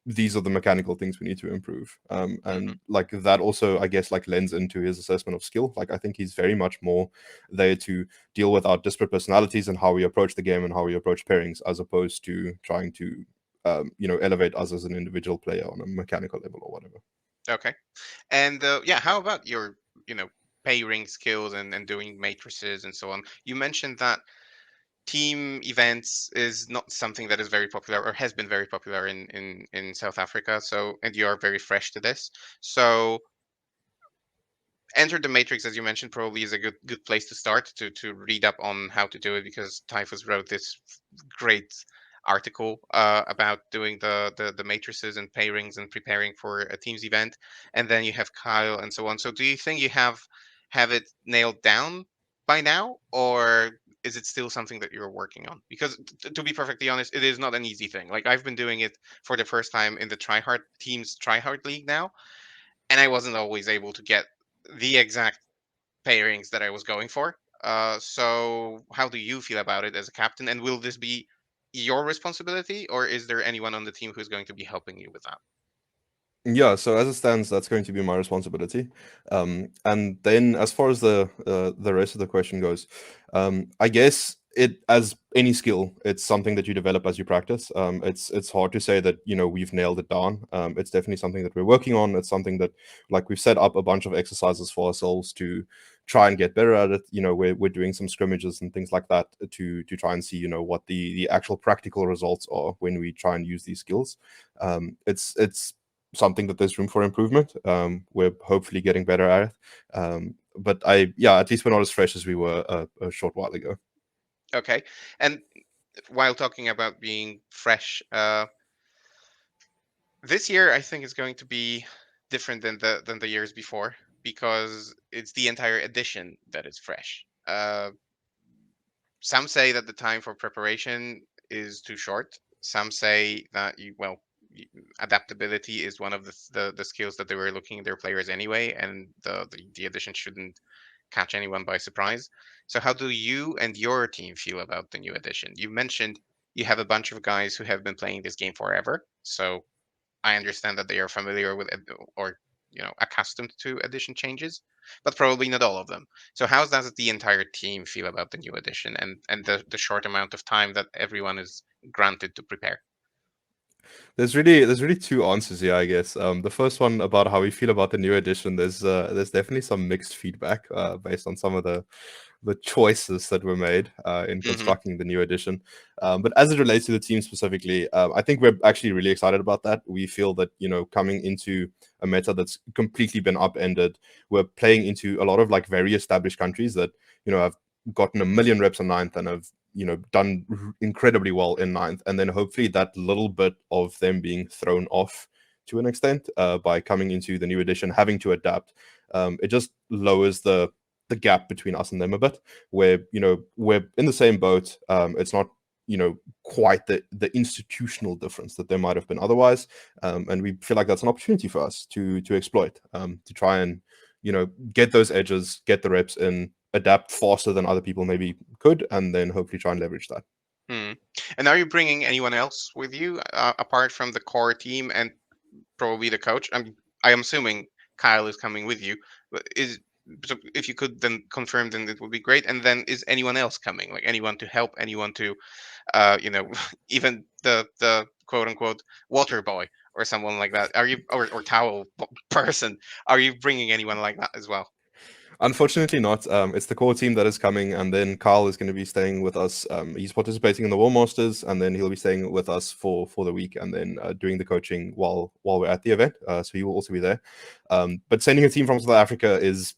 these are the mechanical things we need to improve. Hmm. And like that also, I guess, like lends into his assessment of skill. Like I think he's very much more there to deal with our disparate personalities and how we approach the game and how we approach pairings, as opposed to trying to elevate us as an individual player on a mechanical level or whatever. Okay. And yeah, how about your, you know, pairing skills and doing matrices and so on? You mentioned that team events is not something that is very popular or has been very popular in South Africa. So, and you are very fresh to this. So, Enter the Matrix, as you mentioned, probably is a good place to start to read up on how to do it, because Typhus wrote this great article about doing the matrices and pairings and preparing for a team's event. And then you have Kyle and so on. So do you think you have it nailed down by now, or is it still something that you're working on? Because to be perfectly honest, it is not an easy thing. Like, I've been doing it for the first time in the Tryhard Teams Tryhard League now, and I wasn't always able to get the exact pairings that I was going for. So how do you feel about it as a captain? And will this be your responsibility, or is there anyone on the team who's going to be helping you with that? Yeah, so as it stands, that's going to be my responsibility. And then, as far as the rest of the question goes, I guess it, as any skill, it's something that you develop as you practice. It's hard to say that we've nailed it down. It's definitely something that we're working on. It's something that, like, we've set up a bunch of exercises for ourselves to try and get better at it. We're doing some scrimmages and things like that to try and see what the actual practical results are when we try and use these skills. It's something that there's room for improvement. We're hopefully getting better at it. But yeah, at least we're not as fresh as we were a short while ago. Okay. And while talking about being fresh, this year I think is going to be different than the years before, because it's the entire edition that is fresh. Some say that the time for preparation is too short. Some say that adaptability is one of the skills that they were looking at their players anyway, and the addition shouldn't catch anyone by surprise. So how do you and your team feel about the new edition? You mentioned you have a bunch of guys who have been playing this game forever, so I understand that they are familiar with or accustomed to edition changes, but probably not all of them. So how does the entire team feel about the new edition and the short amount of time that everyone is granted to prepare? There's really two answers here, I guess. The first one about how we feel about the new edition. There's definitely some mixed feedback based on some of the choices that were made in Hmm. constructing the new edition. But as it relates to the team specifically, I think we're actually really excited about that. We feel that, coming into a meta that's completely been upended, we're playing into a lot of like very established countries that, have gotten a million reps on ninth and have, done incredibly well in ninth. And then hopefully that little bit of them being thrown off to an extent by coming into the new edition, having to adapt, it just lowers the gap between us and them a bit, where we're in the same boat. It's not quite the institutional difference that there might have been otherwise, and we feel like that's an opportunity for us to exploit, to try and get those edges, get the reps in, adapt faster than other people maybe could, and then hopefully try and leverage that. Hmm. And are you bringing anyone else with you apart from the core team and probably the coach? I am assuming Kyle is coming with you. But so if you could then confirm, then it would be great. And then is anyone else coming? Like anyone to help, anyone to even the quote unquote water boy or someone like that? Are you or towel person? Are you bringing anyone like that as well? Unfortunately not. It's the core team that is coming, and then Carl is going to be staying with us. He's participating in the War Masters, and then he'll be staying with us for the week, and then doing the coaching while we're at the event. So he will also be there. But sending a team from South Africa is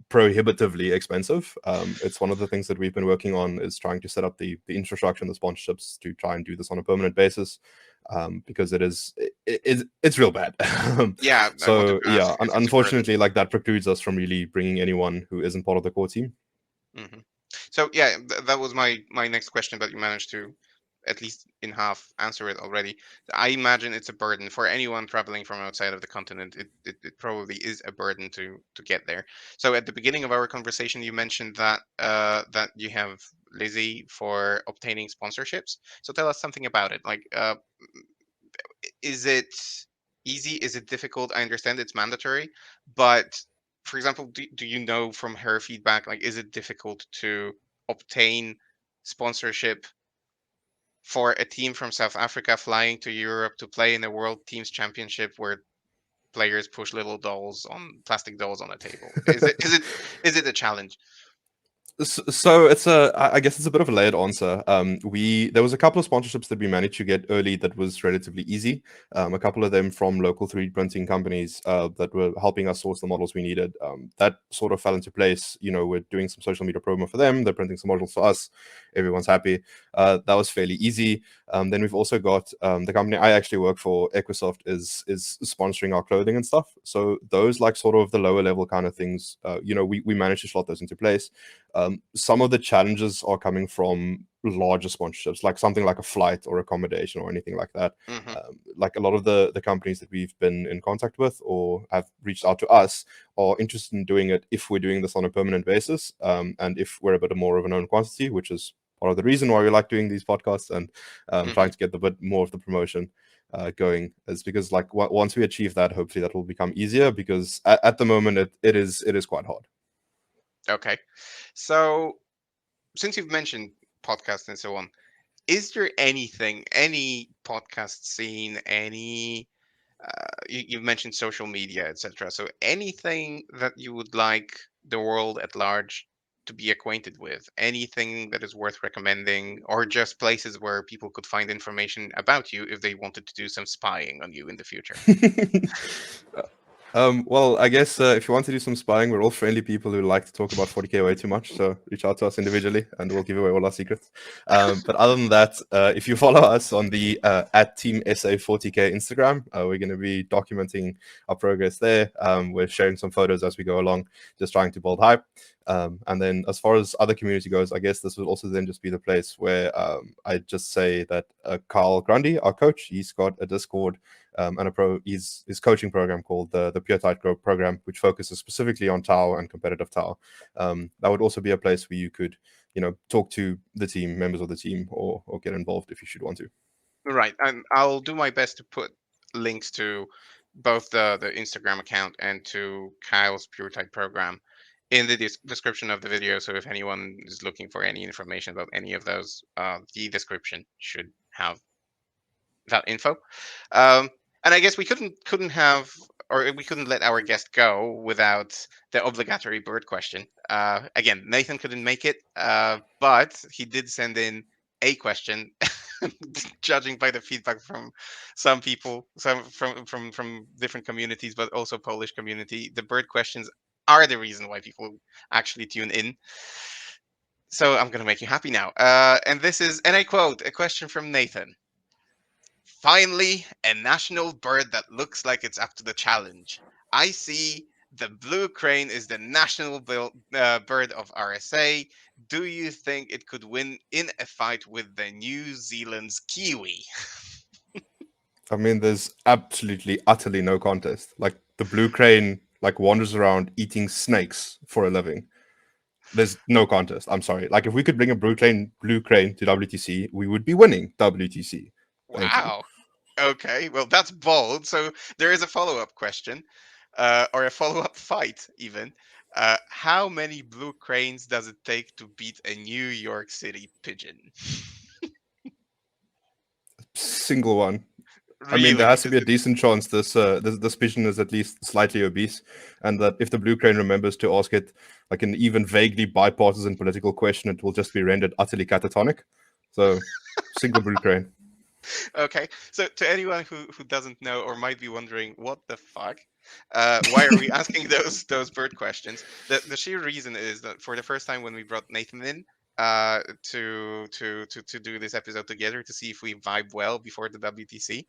prohibitively expensive. It's one of the things that we've been working on, is trying to set up the infrastructure and the sponsorships to try and do this on a permanent basis, because it's real bad. Yeah, I wanted So to ask yeah, if it's worth it. unfortunately, like, that precludes us from really bringing anyone who isn't part of the core team. Hmm. So yeah, that was my next question, but you managed to at least in half answer it already. I imagine it's a burden for anyone traveling from outside of the continent. It probably is a burden to get there. So at the beginning of our conversation, you mentioned that that you have Lizzie for obtaining sponsorships. So tell us something about it. Like, is it easy? Is it difficult? I understand it's mandatory, but for example, do you know from her feedback, like, is it difficult to obtain sponsorship for a team from South Africa flying to Europe to play in a World Teams Championship where players push little dolls on plastic dolls on a table? Is it a challenge? So it's I guess it's a bit of a layered answer. We there was a couple of sponsorships that we managed to get early that was relatively easy. A couple of them from local 3D printing companies that were helping us source the models we needed. That sort of fell into place. You know, we're doing some social media promo for them. They're printing some models for us. Everyone's happy. That was fairly easy. Then we've also got the company I actually work for, Equisoft, is sponsoring our clothing and stuff. So those like sort of the lower level kind of things. You know, we managed to slot those into place. Some of the challenges are coming from larger sponsorships, like something like a flight or accommodation or anything like that. Hmm. Like a lot of the companies that we've been in contact with or have reached out to us are interested in doing it if we're doing this on a permanent basis, and if we're a bit more of a known quantity, which is part of the reason why we like doing these podcasts and Hmm. trying to get a bit more of the promotion going, is because like once we achieve that, hopefully that will become easier, because at the moment it is quite hard. Okay. So since you've mentioned podcasts and so on, is there anything, any podcast scene, any you've mentioned social media, etc. So anything that you would like the world at large to be acquainted with, anything that is worth recommending, or just places where people could find information about you if they wanted to do some spying on you in the future? Well, I guess if you want to do some spying, we're all friendly people who like to talk about 40k way too much. So reach out to us individually, and we'll give away all our secrets. But other than that, if you follow us on the at Team SA 40k Instagram, we're going to be documenting our progress there. We're sharing some photos as we go along, just trying to build hype. And then as far as other community goes, I guess this would also then just be the place where I just say that Carl Grundy, our coach, he's got a Discord and his coaching program called the Pure Tight Grow program, which focuses specifically on Tau and competitive Tau. That would also be a place where you could, talk to the team, members of the team, or get involved if you should want to. Right, and I'll do my best to put links to both the Instagram account and to Kyle's Pure Type program in the description of the video. So if anyone is looking for any information about any of those, the description should have that info. And I guess we couldn't have, or we couldn't let our guest go without the obligatory bird question. Again, Nathan couldn't make it, but he did send in a question. Judging by the feedback from some people, some from different communities, but also Polish community, the bird questions are the reason why people actually tune in. So I'm gonna make you happy now. And this is, and I quote, a question from Nathan. Finally, a national bird that looks like it's up to the challenge. I see the blue crane is the national bird of RSA. Do you think it could win in a fight with the New Zealand's kiwi? I mean, there's absolutely, utterly no contest. Like the blue crane, like wanders around eating snakes for a living. There's no contest. I'm sorry. Like if we could bring a blue crane to WTC, we would be winning WTC. Thank you. Wow. Okay, well, that's bold. So there is a follow up question, or a follow up fight, even. How many blue cranes does it take to beat a New York City pigeon? Single one. I mean, there Really? has to Because be a decent chance this pigeon is at least slightly obese, and that if the blue crane remembers to ask it like an even vaguely bipartisan political question, it will just be rendered utterly catatonic. So, single blue crane. okay. So to anyone who doesn't know or might be wondering what the fuck, why are we asking those bird questions? The sheer reason is that for the first time when we brought Nathan in to do this episode together to see if we vibe well before the WTC,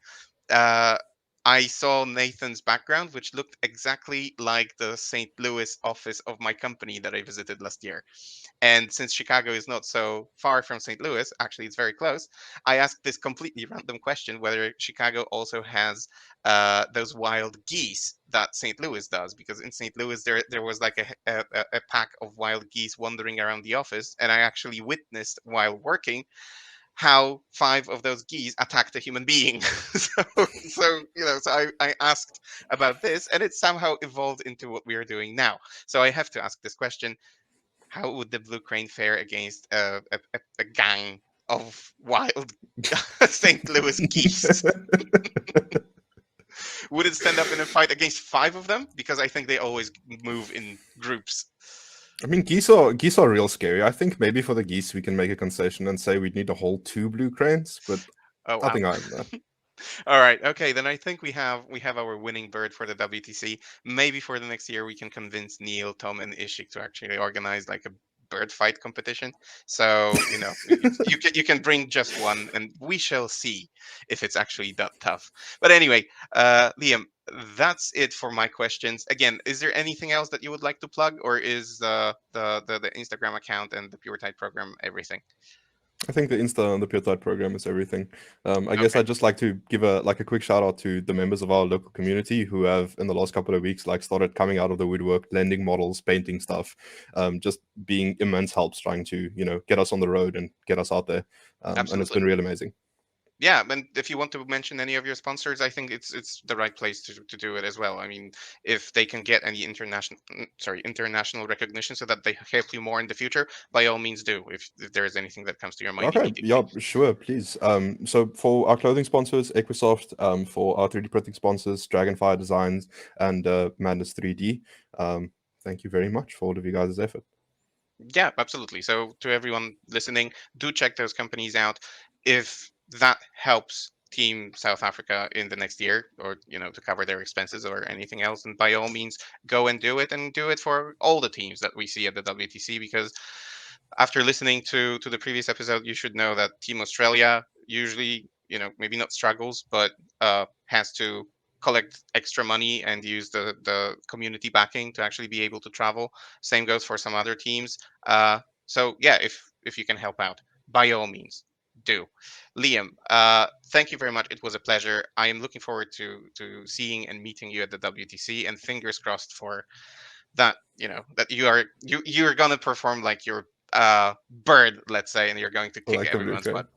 uh, I saw Nathan's background, which looked exactly like the St. Louis office of my company that I visited last year. And since Chicago is not so far from St. Louis, actually it's very close, I asked this completely random question whether Chicago also has those wild geese that St. Louis does. Because in St. Louis there was like a pack of wild geese wandering around the office, and I actually witnessed while working how five of those geese attacked a human being. So I asked about this, and it somehow evolved into what we are doing now. So I have to ask this question: how would the blue crane fare against a gang of wild St. Louis geese? Would it stand up in a fight against five of them? Because I think they always move in groups. I mean, geese are real scary. I think maybe for the geese we can make a concession and say we'd need to hold 2 blue cranes, but Oh wow. nothing higher than that. All right. Okay. Then I think we have our winning bird for the WTC. Maybe for the next year we can convince Neil, Tom, and Ishik to actually organize like a bird fight competition. So you can bring just one, and we shall see if it's actually that tough. But anyway, Liam, that's it for my questions. Again, is there anything else that you would like to plug, or is the Instagram account and the Pure Tide program everything? I think the Insta and the Pure Tide program is everything. I guess Okay. I'd just like to give a quick shout out to the members of our local community who have in the last couple of weeks started coming out of the woodwork, lending models, painting stuff, just being immense helps trying to get us on the road and get us out there, and it's Absolutely. been real amazing. Yeah, and if you want to mention any of your sponsors, I think it's the right place to do it as well. I mean, if they can get any international recognition so that they help you more in the future, by all means do. If there is anything that comes to your mind Okay, yeah, immediately. sure, please. So for our clothing sponsors, Equisoft, for our 3D printing sponsors, Dragonfire Designs and Madness 3D, thank you very much for all of you guys' effort. Yeah, absolutely. So to everyone listening, do check those companies out. If that helps Team South Africa in the next year, or to cover their expenses or anything else, and by all means go and do it for all the teams that we see at the WTC. Because after listening to the previous episode, you should know that Team Australia usually, maybe not struggles, but has to collect extra money and use the community backing to actually be able to travel. Same goes for some other teams. So yeah, if you can help out, by all means, do. Liam, thank you very much. It was a pleasure. I am looking forward to seeing and meeting you at the WTC, and fingers crossed for that. That you're gonna perform like your bird, let's say, and you're going to kick Like the blue everyone's crane. butt.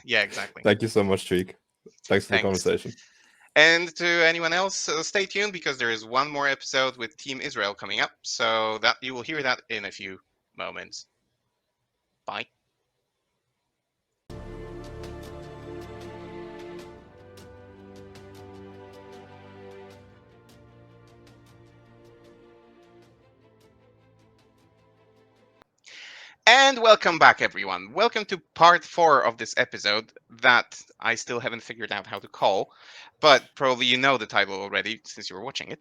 Yeah, exactly. Thank you so much, Cheek. Thanks for the Thanks. conversation. And to anyone else, stay tuned because there is one more episode with Team Israel coming up. So that you will hear that in a few moments. Bye. And welcome back, everyone. Welcome to part 4 of this episode that I still haven't figured out how to call, but probably you know the title already since you were watching it.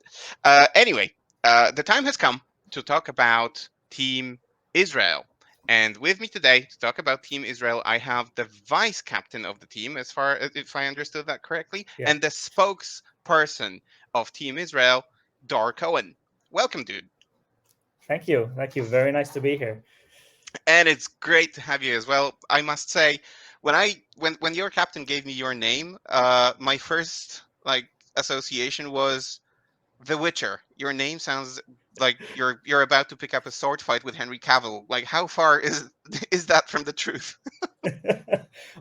Anyway, the time has come to talk about Team Israel. And with me today to talk about Team Israel, I have the vice captain of the team, as far as if I understood that correctly, Yeah. and the spokesperson of Team Israel, Dar Cohen. Welcome, dude. Thank you. Thank you. Very nice to be here. And it's great to have you as well. I must say, when your captain gave me your name, my first association was The Witcher. Your name sounds like you're about to pick up a sword fight with Henry Cavill. Like, how far is is that from the truth?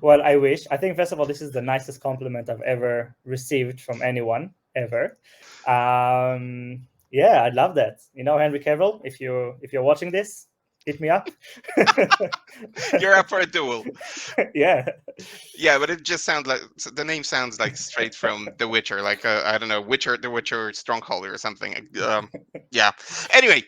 Well, I wish. I think, first of all, this is the nicest compliment I've ever received from anyone ever. Yeah, I'd love that. Henry Cavill, if you're watching this, hit me up. You're up for a duel. Yeah. Yeah, but it just sounds like the name sounds like straight from The Witcher, like I don't know, The Witcher Stronghold or something. Yeah. Anyway,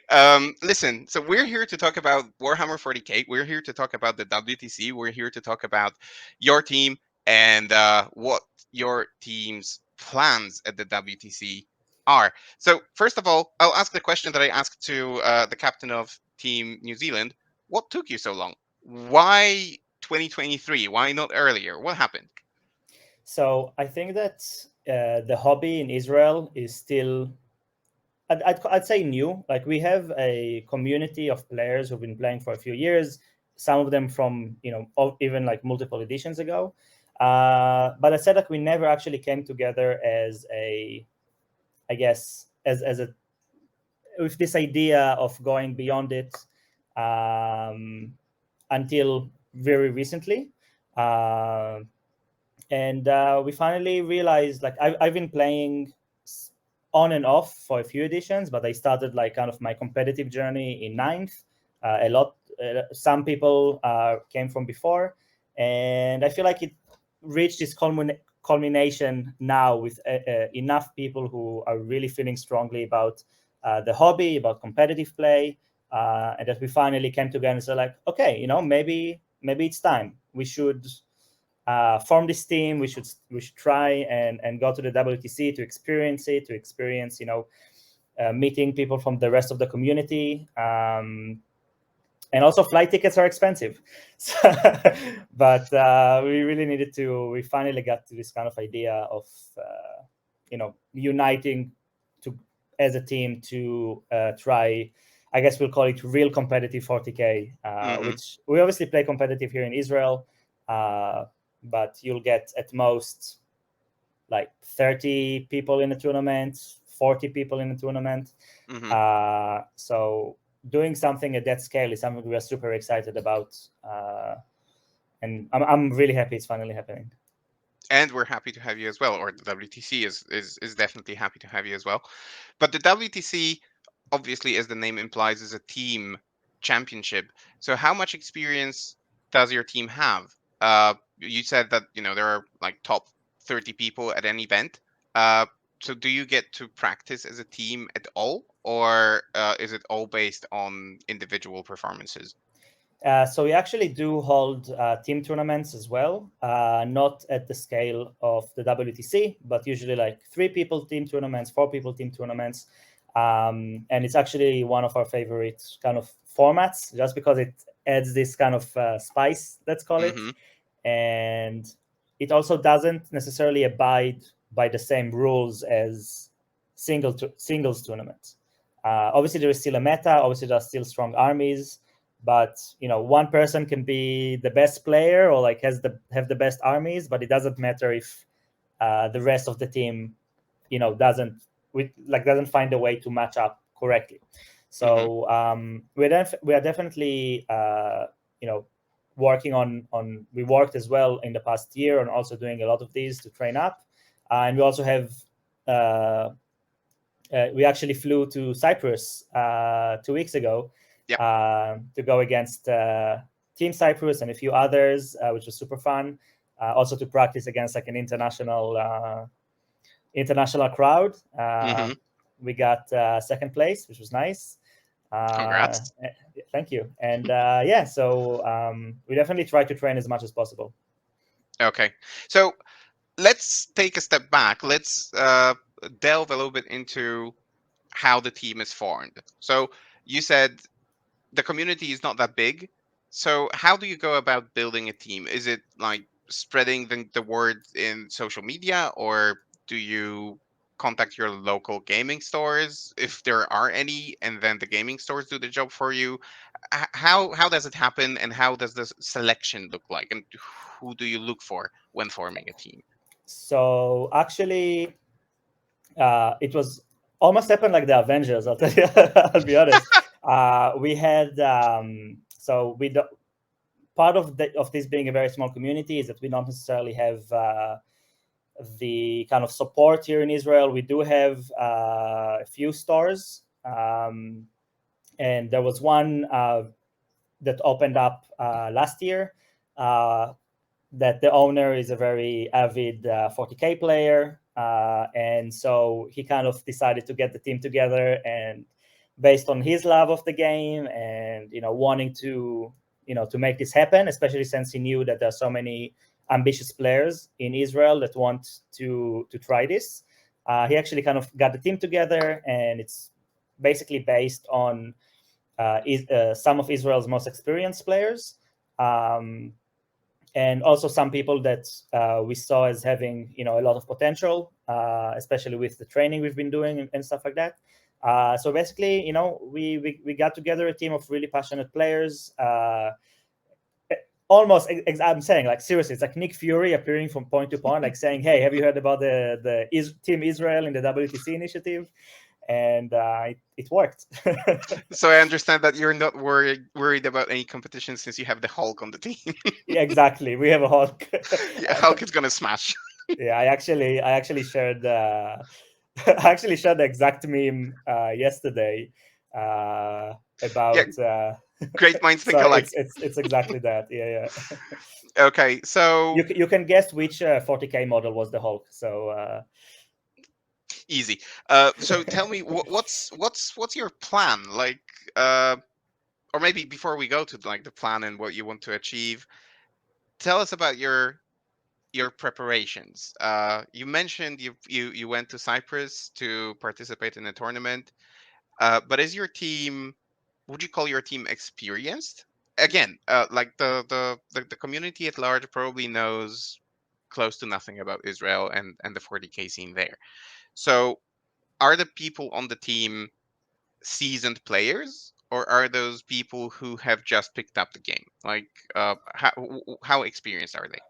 listen. So we're here to talk about Warhammer 40K. We're here to talk about the WTC. We're here to talk about your team and what your team's plans at the WTC are. So first of all, I'll ask the question that I asked to the captain of Team New Zealand. What took you so long? Why 2023? Why not earlier? What happened? So I think that the hobby in Israel is still, I'd say, new. Like, we have a community of players who've been playing for a few years, some of them from, even like multiple editions ago. But I said, like, we never actually came together as a, I guess, as a, with this idea of going beyond it, until very recently. And we finally realized, like, I've been playing on and off for a few editions, but I started like kind of my competitive journey in ninth. Some people came from before, and I feel like it reached this culmination now with enough people who are really feeling strongly about the hobby, about competitive play, and that we finally came together and said, like, okay, maybe it's time. We should form this team. We should try and go to the WTC to experience it, meeting people from the rest of the community. And also, flight tickets are expensive. But we really needed to. We finally got to this kind of idea of uniting as a team to try. I guess we'll call it real competitive 40K, which we obviously play competitive here in Israel. But you'll get at most like 30 people in a tournament, 40 people in a tournament. So doing something at that scale is something we are super excited about. And I'm really happy it's finally happening. And we're happy to have you as well, or the WTC is definitely happy to have you as well. But the WTC, obviously, as the name implies, is a team championship. So how much experience does your team have? You said that there are like top 30 people at an event. So do you get to practice as a team at all, or is it all based on individual performances? So we actually do hold team tournaments as well, not at the scale of the WTC, but usually like 3 people team tournaments, 4 people team tournaments. And it's actually one of our favorite kind of formats, just because it adds this kind of spice, let's call it. And it also doesn't necessarily abide by the same rules as singles tournaments. Obviously, there is still a meta. Obviously, there are still strong armies. But one person can be the best player or like have the best armies, but it doesn't matter if the rest of the team, doesn't find a way to match up correctly. So we are definitely working on. We worked as well in the past year on also doing a lot of these to train up, and we also have. We actually flew to Cyprus 2 weeks ago. To go against Team Cyprus and a few others, which was super fun. Also to practice against like an international crowd. We got second place, which was nice. Congrats. Thank you. And so we definitely try to train as much as possible. Okay, so let's take a step back. Let's delve a little bit into how the team is formed. So you said the community is not that big. So how do you go about building a team? Is it like spreading the word in social media, or do you contact your local gaming stores if there are any, and then the gaming stores do the job for you? How does it happen, and how does the selection look like, and who do you look for when forming a team? So actually, it was almost happened like the Avengers. I'll tell you. I'll be honest. We had part of this being a very small community is that we don't necessarily have the kind of support here in Israel. We do have a few stores, and there was one that opened up last year. That the owner is a very avid 40K player, and so he kind of decided to get the team together, and based on his love of the game and wanting to make this happen, especially since he knew that there are so many ambitious players in Israel that want to try this. He actually kind of got the team together, and it's basically based on some of Israel's most experienced players. and also some people that we saw as having a lot of potential, especially with the training we've been doing and stuff like that. So basically, we got together a team of really passionate players. Almost, I'm saying, like, seriously, it's like Nick Fury appearing from point to point, like saying, "Hey, have you heard about the Team Israel in the WTC initiative?" And it worked. So I understand that you're not worried about any competition since you have the Hulk on the team. Yeah, exactly. We have a Hulk. Yeah, Hulk is gonna smash. Yeah, I actually shared I actually shared the exact meme yesterday Yeah, about great minds think so alike. it's exactly that. Yeah. Okay, so You can guess which 40K model was the Hulk. So easy. So tell me, what's your plan? Like, or maybe before we go to like the plan and what you want to achieve, tell us about your preparations. You mentioned you went to Cyprus to participate in a tournament. But is your team? Would you call your team experienced? Again, like the community at large probably knows close to nothing about Israel and the 40K scene there. So, are the people on the team seasoned players, or are those people who have just picked up the game? Like, how experienced are they?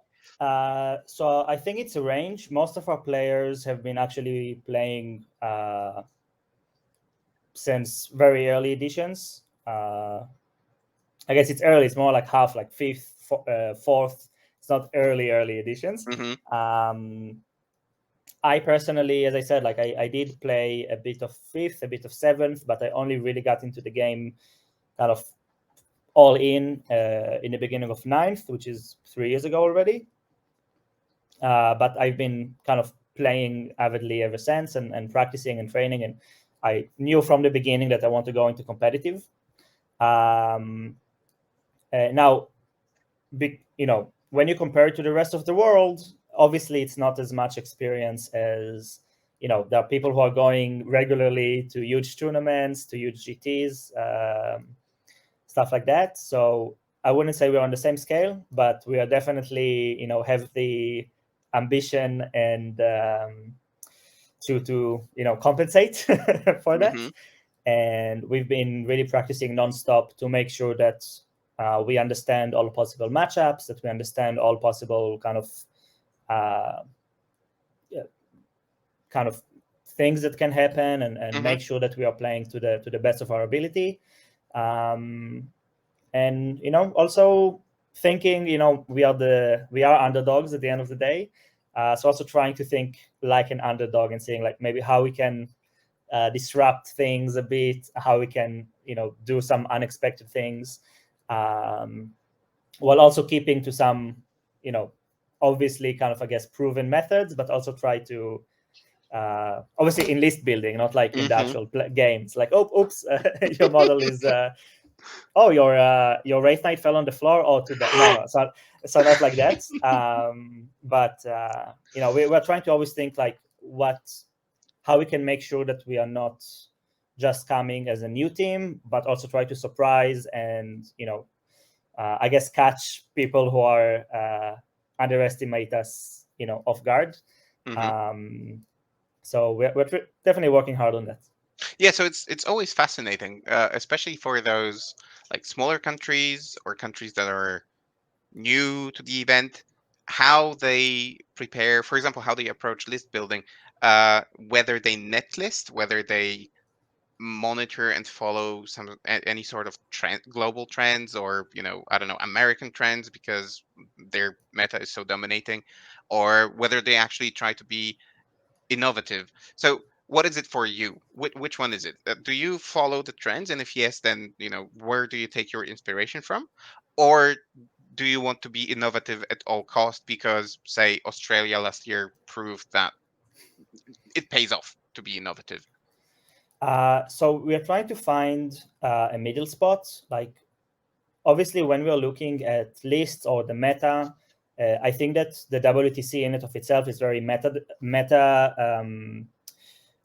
so I think it's a range. Most of our players have been actually playing since very early editions. I guess it's early. It's more like half, like fifth, fourth. It's not early editions. Hmm. I personally, as I said, like I did play a bit of fifth, a bit of seventh, but I only really got into the game kind of all in the beginning of ninth, which is 3 years ago already. But I've been kind of playing avidly ever since, and practicing and training, and I knew from the beginning that I want to go into competitive. Now, when you compare it to the rest of the world, obviously it's not as much experience as, there are people who are going regularly to huge tournaments, to huge GTs, stuff like that. So I wouldn't say we're on the same scale, but we are definitely, have the ambition and to compensate for that. Hmm. And we've been really practicing nonstop to make sure that we understand all possible matchups, that we understand all possible kind of things that can happen, and make sure that we are playing to the best of our ability. And also thinking, we are underdogs at the end of the day. So also trying to think like an underdog and saying, like, maybe how we can disrupt things a bit, how we can do some unexpected things, while also keeping to some obviously kind of, I guess, proven methods, but also try to obviously in list building, not like in the actual games, like, oops, your model is your Wraith Knight fell on the floor. Oh, too bad. No, so not like that. But we're trying to always think like how we can make sure that we are not just coming as a new team, but also try to surprise and I guess catch people who are underestimate us off guard. So we're definitely working hard on that. Yeah, so it's always fascinating, especially for those like smaller countries or countries that are new to the event, how they prepare, for example, how they approach list building, whether they net list, whether they monitor and follow any sort of global trends, or I don't know, American trends because their meta is so dominating, or whether they actually try to be innovative. So what is it for you? Which one is it? Do you follow the trends, and if yes, then where do you take your inspiration from? Or do you want to be innovative at all cost because, say, Australia last year proved that it pays off to be innovative? So we are trying to find a middle spot. Like, obviously, when we are looking at lists or the meta, I think that the WTC in and of itself is very meta.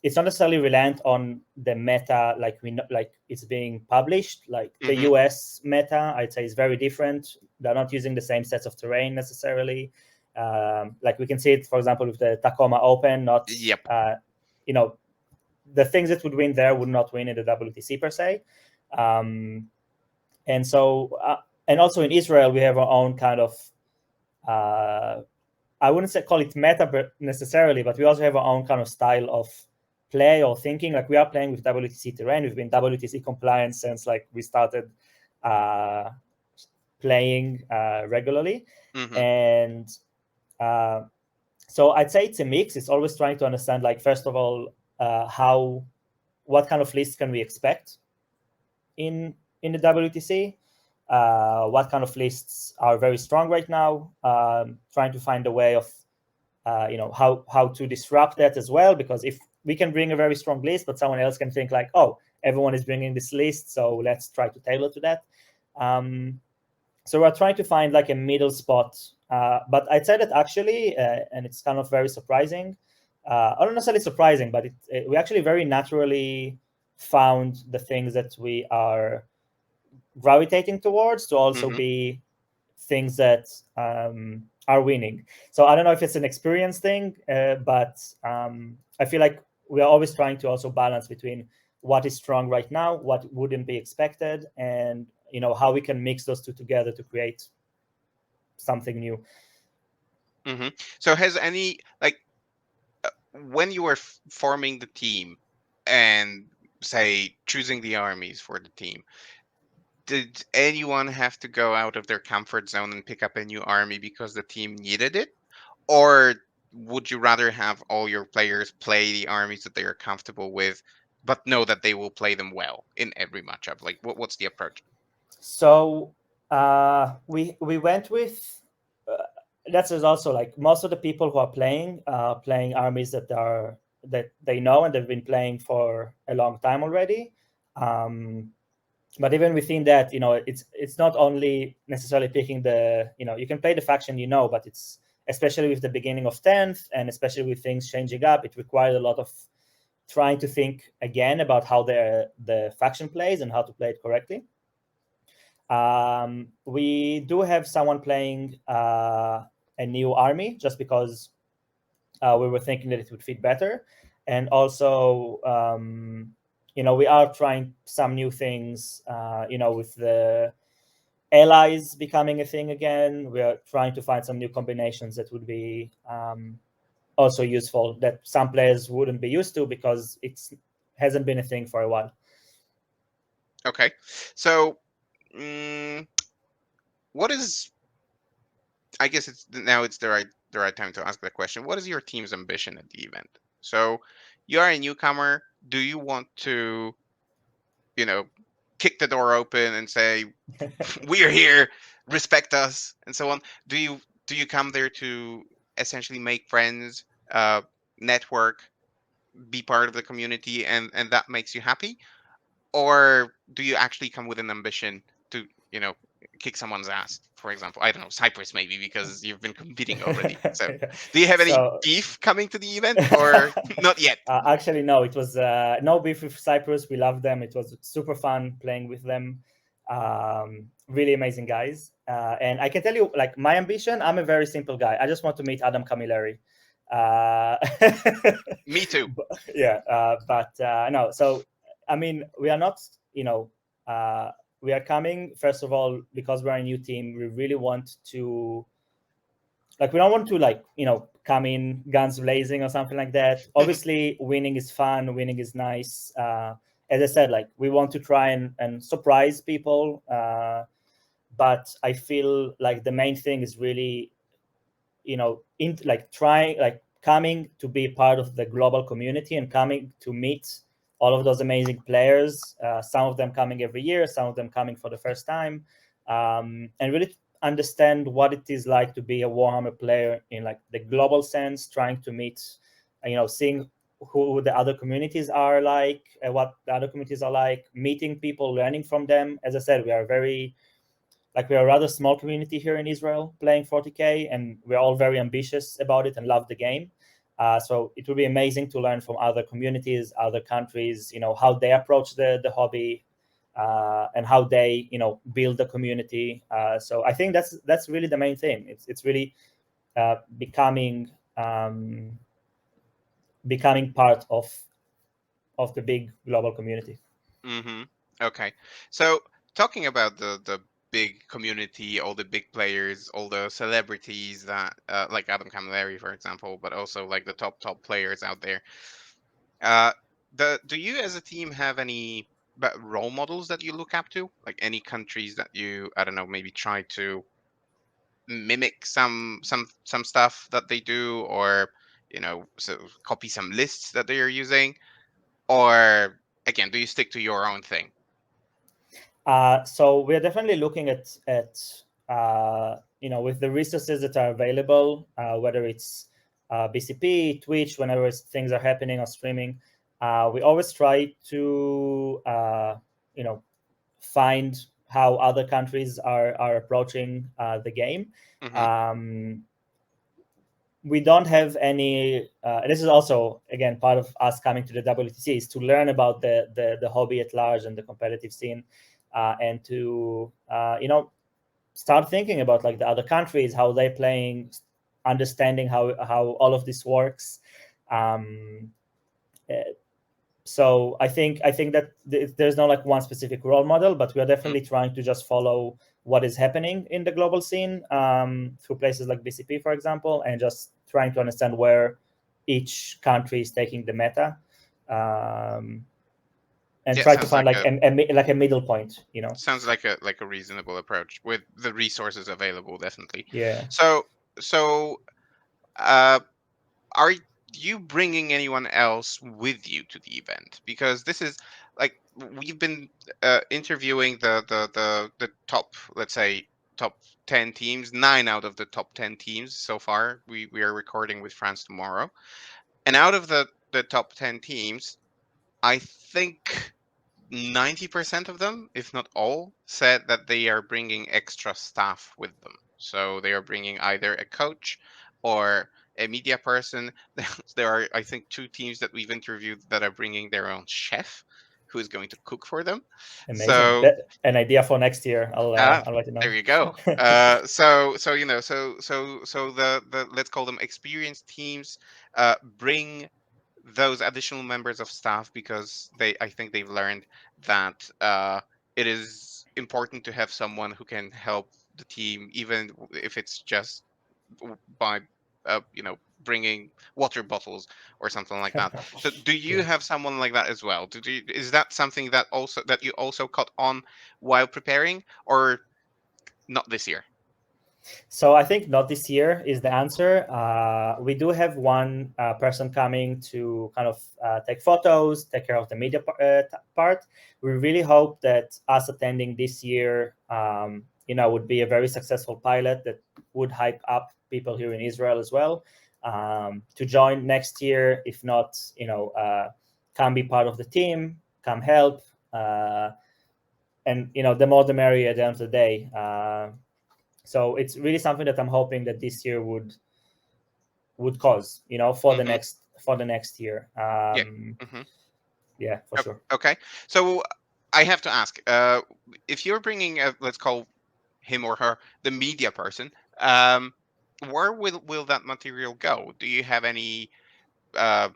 it's not necessarily reliant on the meta like we know, like it's being published. Like the Mhm. US meta, I'd say, is very different. They're not using the same sets of terrain necessarily. Like we can see it, for example, with the Tacoma Open. Not Yep. The things that would win there would not win in the WTC per se. And so, and also in Israel, we have our own kind of, I wouldn't say call it meta necessarily, but we also have our own kind of style of play or thinking. Like we are playing with WTC terrain. We've been WTC compliant since like we started playing regularly. Mhm. And so I'd say it's a mix. It's always trying to understand, like, first of all, what kind of lists can we expect in the WTC? What kind of lists are very strong right now? Trying to find a way of, how to disrupt that as well. Because if we can bring a very strong list, but someone else can think like, oh, everyone is bringing this list, so let's try to tailor to that. So we're trying to find like a middle spot. But I'd say that actually, and it's kind of very surprising. I don't necessarily surprising, but we actually very naturally found the things that we are gravitating towards to also Mhm. be things that are winning. So I don't know if it's an experience thing, but I feel like we are always trying to also balance between what is strong right now, what wouldn't be expected, and how we can mix those two together to create something new. Mhm. So has any like when you were forming the team and say choosing the armies for the team, did anyone have to go out of their comfort zone and pick up a new army because the team needed it? Or would you rather have all your players play the armies that they are comfortable with, but know that they will play them well in every matchup? Like, what's the approach? So we went with that's also like most of the people who are playing armies that they know and they've been playing for a long time already. But even within that, it's not only necessarily picking you can play the faction, but it's especially with the beginning of 10th and especially with things changing up, it requires a lot of trying to think again about how the faction plays and how to play it correctly. We do have someone playing a new army just because we were thinking that it would fit better. And also, we are trying some new things, with the allies becoming a thing again. We are trying to find some new combinations that would be also useful that some players wouldn't be used to because it hasn't been a thing for a while. Okay. So, what is, I guess it's the right time to ask that question. What is your team's ambition at the event? So, you are a newcomer. Do you want to, kick the door open and say, "We're here, respect us," and so on? Do you come there to essentially make friends, network, be part of the community, and that makes you happy? Or do you actually come with an ambition to, kick someone's ass? For example, I don't know, Cyprus maybe, because you've been competing already. So, do you have any So beef coming to the event, or not yet? actually, no, it was no beef with Cyprus. We love them. It was super fun playing with them. Really amazing guys. And I can tell you, like, my ambition, I'm a very simple guy. I just want to meet Adam Camilleri. Me too. Yeah, but no. So, I mean, we are not, we are coming, first of all, because we're a new team. We really want to, like, we don't want to, like, come in guns blazing or something like that. Obviously, winning is fun. Winning is nice. As I said, like, we want to try and surprise people. But I feel like the main thing is really, trying, like, coming to be part of the global community and coming to meet all of those amazing players. Some of them coming every year, some of them coming for the first time, and really understand what it is like to be a Warhammer player in, like, the global sense, trying to meet, seeing who the other communities are like, what the other communities are like, meeting people, learning from them. As I said, we are a rather small community here in Israel playing 40K, and we're all very ambitious about it and love the game. So it would be amazing to learn from other communities, other countries, how they approach the hobby, and how they build the community. So I think that's really the main thing. It's really becoming part of the big global community. Mm-hmm. Okay. So talking about the big community, all the big players, all the celebrities that like Adam Camilleri, for example, but also like the top players out there. Uh, do you as a team have any role models that you look up to? Like any countries that you, I don't know, maybe try to mimic some stuff that they do, or so copy some lists that they are using, or again, do you stick to your own thing? So we're definitely looking at with the resources that are available, whether it's BCP, Twitch, whenever things are happening or streaming, we always try to find how other countries are approaching the game. Mm-hmm. We don't have any. This is also again part of us coming to the WTC, is to learn about the hobby at large and the competitive scene, and to start thinking about like the other countries, how they're playing, understanding how all of this works. So I think that there's no like one specific role model, but we are definitely trying to just follow what is happening in the global scene, through places like BCP, for example, and just trying to understand where each country is taking the meta, and try to find like a middle point. Sounds like a reasonable approach with the resources available, definitely. Yeah. So are you bringing anyone else with you to the event? Because this is like, we've been interviewing the top, let's say, top 10 teams, 9 out of the top 10 teams so far. We are recording with France tomorrow, and out of the top 10 teams, I think 90% of them, if not all, said that they are bringing extra staff with them. So they are bringing either a coach or a media person. There are, I think, 2 teams that we've interviewed that are bringing their own chef who is going to cook for them. Amazing. So An idea for next year. I'll let you know. there you go. So the let's call them experienced teams bring those additional members of staff, because I think they've learned that it is important to have someone who can help the team, even if it's just by bringing water bottles or something like that. So do you have someone like that as well? Is that something that you also caught on while preparing, or not this year? So I think not this year is the answer. We do have one person coming to kind of take photos, take care of the media part. We really hope that us attending this year, would be a very successful pilot that would hype up people here in Israel as well, to join next year. If not, come be part of the team, come help, and the more the merrier at the end of the day. So it's really something that I'm hoping that this year would cause, for the next year. Yeah. Mm-hmm. Yeah, for sure. Okay. So I have to ask, if you're bringing, let's call him or her the media person, where will that material go? Do you have any uh,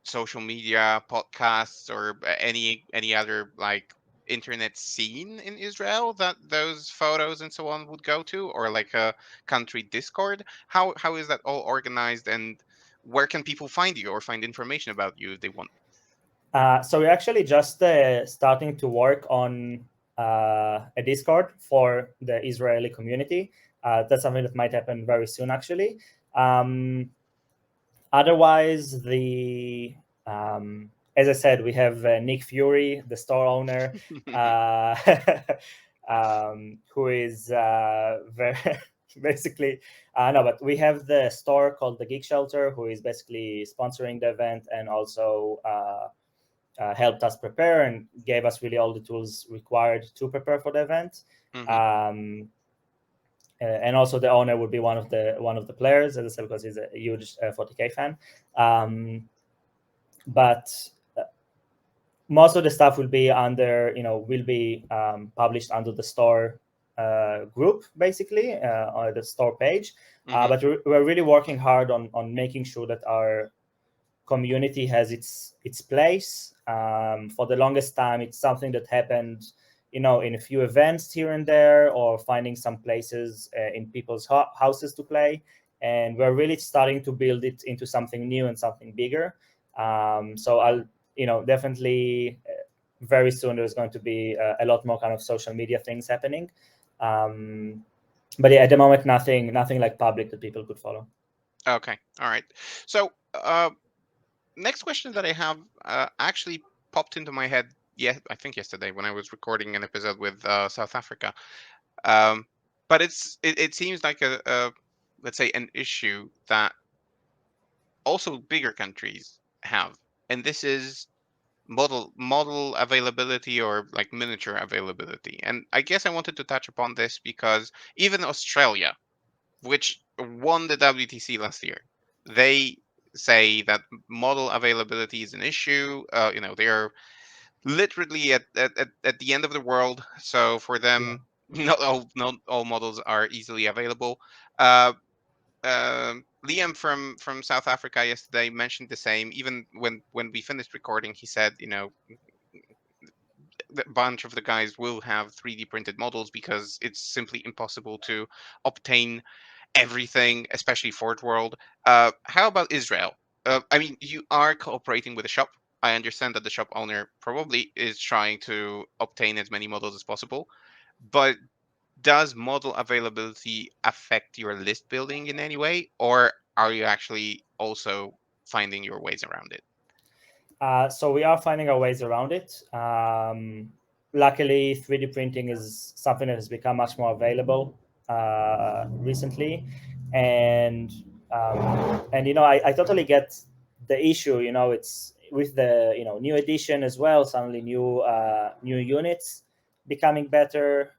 social media, podcasts, or any other like internet scene in Israel that those photos and so on would go to, or like a country Discord? How is that all organized, and where can people find you or find information about you if they want? So we're actually just starting to work on a Discord for the Israeli community. That's something that might happen very soon, actually. Otherwise, as I said, we have Nick Fury, the store owner, who is very basically no, but we have the store called the Geek Shelter, who is basically sponsoring the event and also helped us prepare and gave us really all the tools required to prepare for the event. Mm-hmm. and also the owner would be one of the players, as I said, because he's a huge 40K fan. But most of the stuff will be under, published under the store group, basically, on the store page. But we're really working hard on making sure that our community has its place. For the longest time, it's something that happened, in a few events here and there, or finding some places in people's houses to play. And we're really starting to build it into something new and something bigger. So I'll, definitely very soon there's going to be a lot more kind of social media things happening. But yeah, at the moment, nothing like public that people could follow. Okay, all right. So next question that I have actually popped into my head. Yeah, I think yesterday when I was recording an episode with South Africa. But it seems like a let's say an issue that also bigger countries have, and this is model availability, or like miniature availability. And I guess I wanted to touch upon this because even Australia, which won the WTC last year, they say that model availability is an issue. They are literally at the end of the world, so for them, not all models are easily available. Liam from South Africa yesterday mentioned the same. Even when we finished recording, he said, a bunch of the guys will have 3D printed models because it's simply impossible to obtain everything, especially Fort World. How about Israel? I mean, you are cooperating with the shop. I understand that the shop owner probably is trying to obtain as many models as possible, but does model availability affect your list building in any way, or are you actually also finding your ways around it? So we are finding our ways around it. Luckily, 3D printing is something that has become much more available recently, and I totally get the issue. It's with the new edition as well. Suddenly, new units becoming better.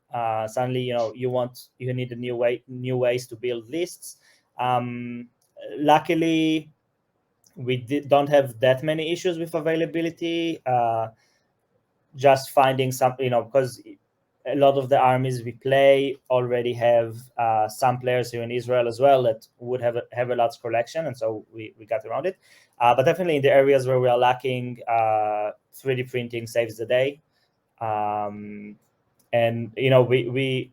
Suddenly, you need new ways to build lists. Luckily, we don't have that many issues with availability. Just finding some, because a lot of the armies we play already have some players here in Israel as well that would have a large collection, and so we got around it. But definitely in the areas where we are lacking, 3D printing saves the day. And we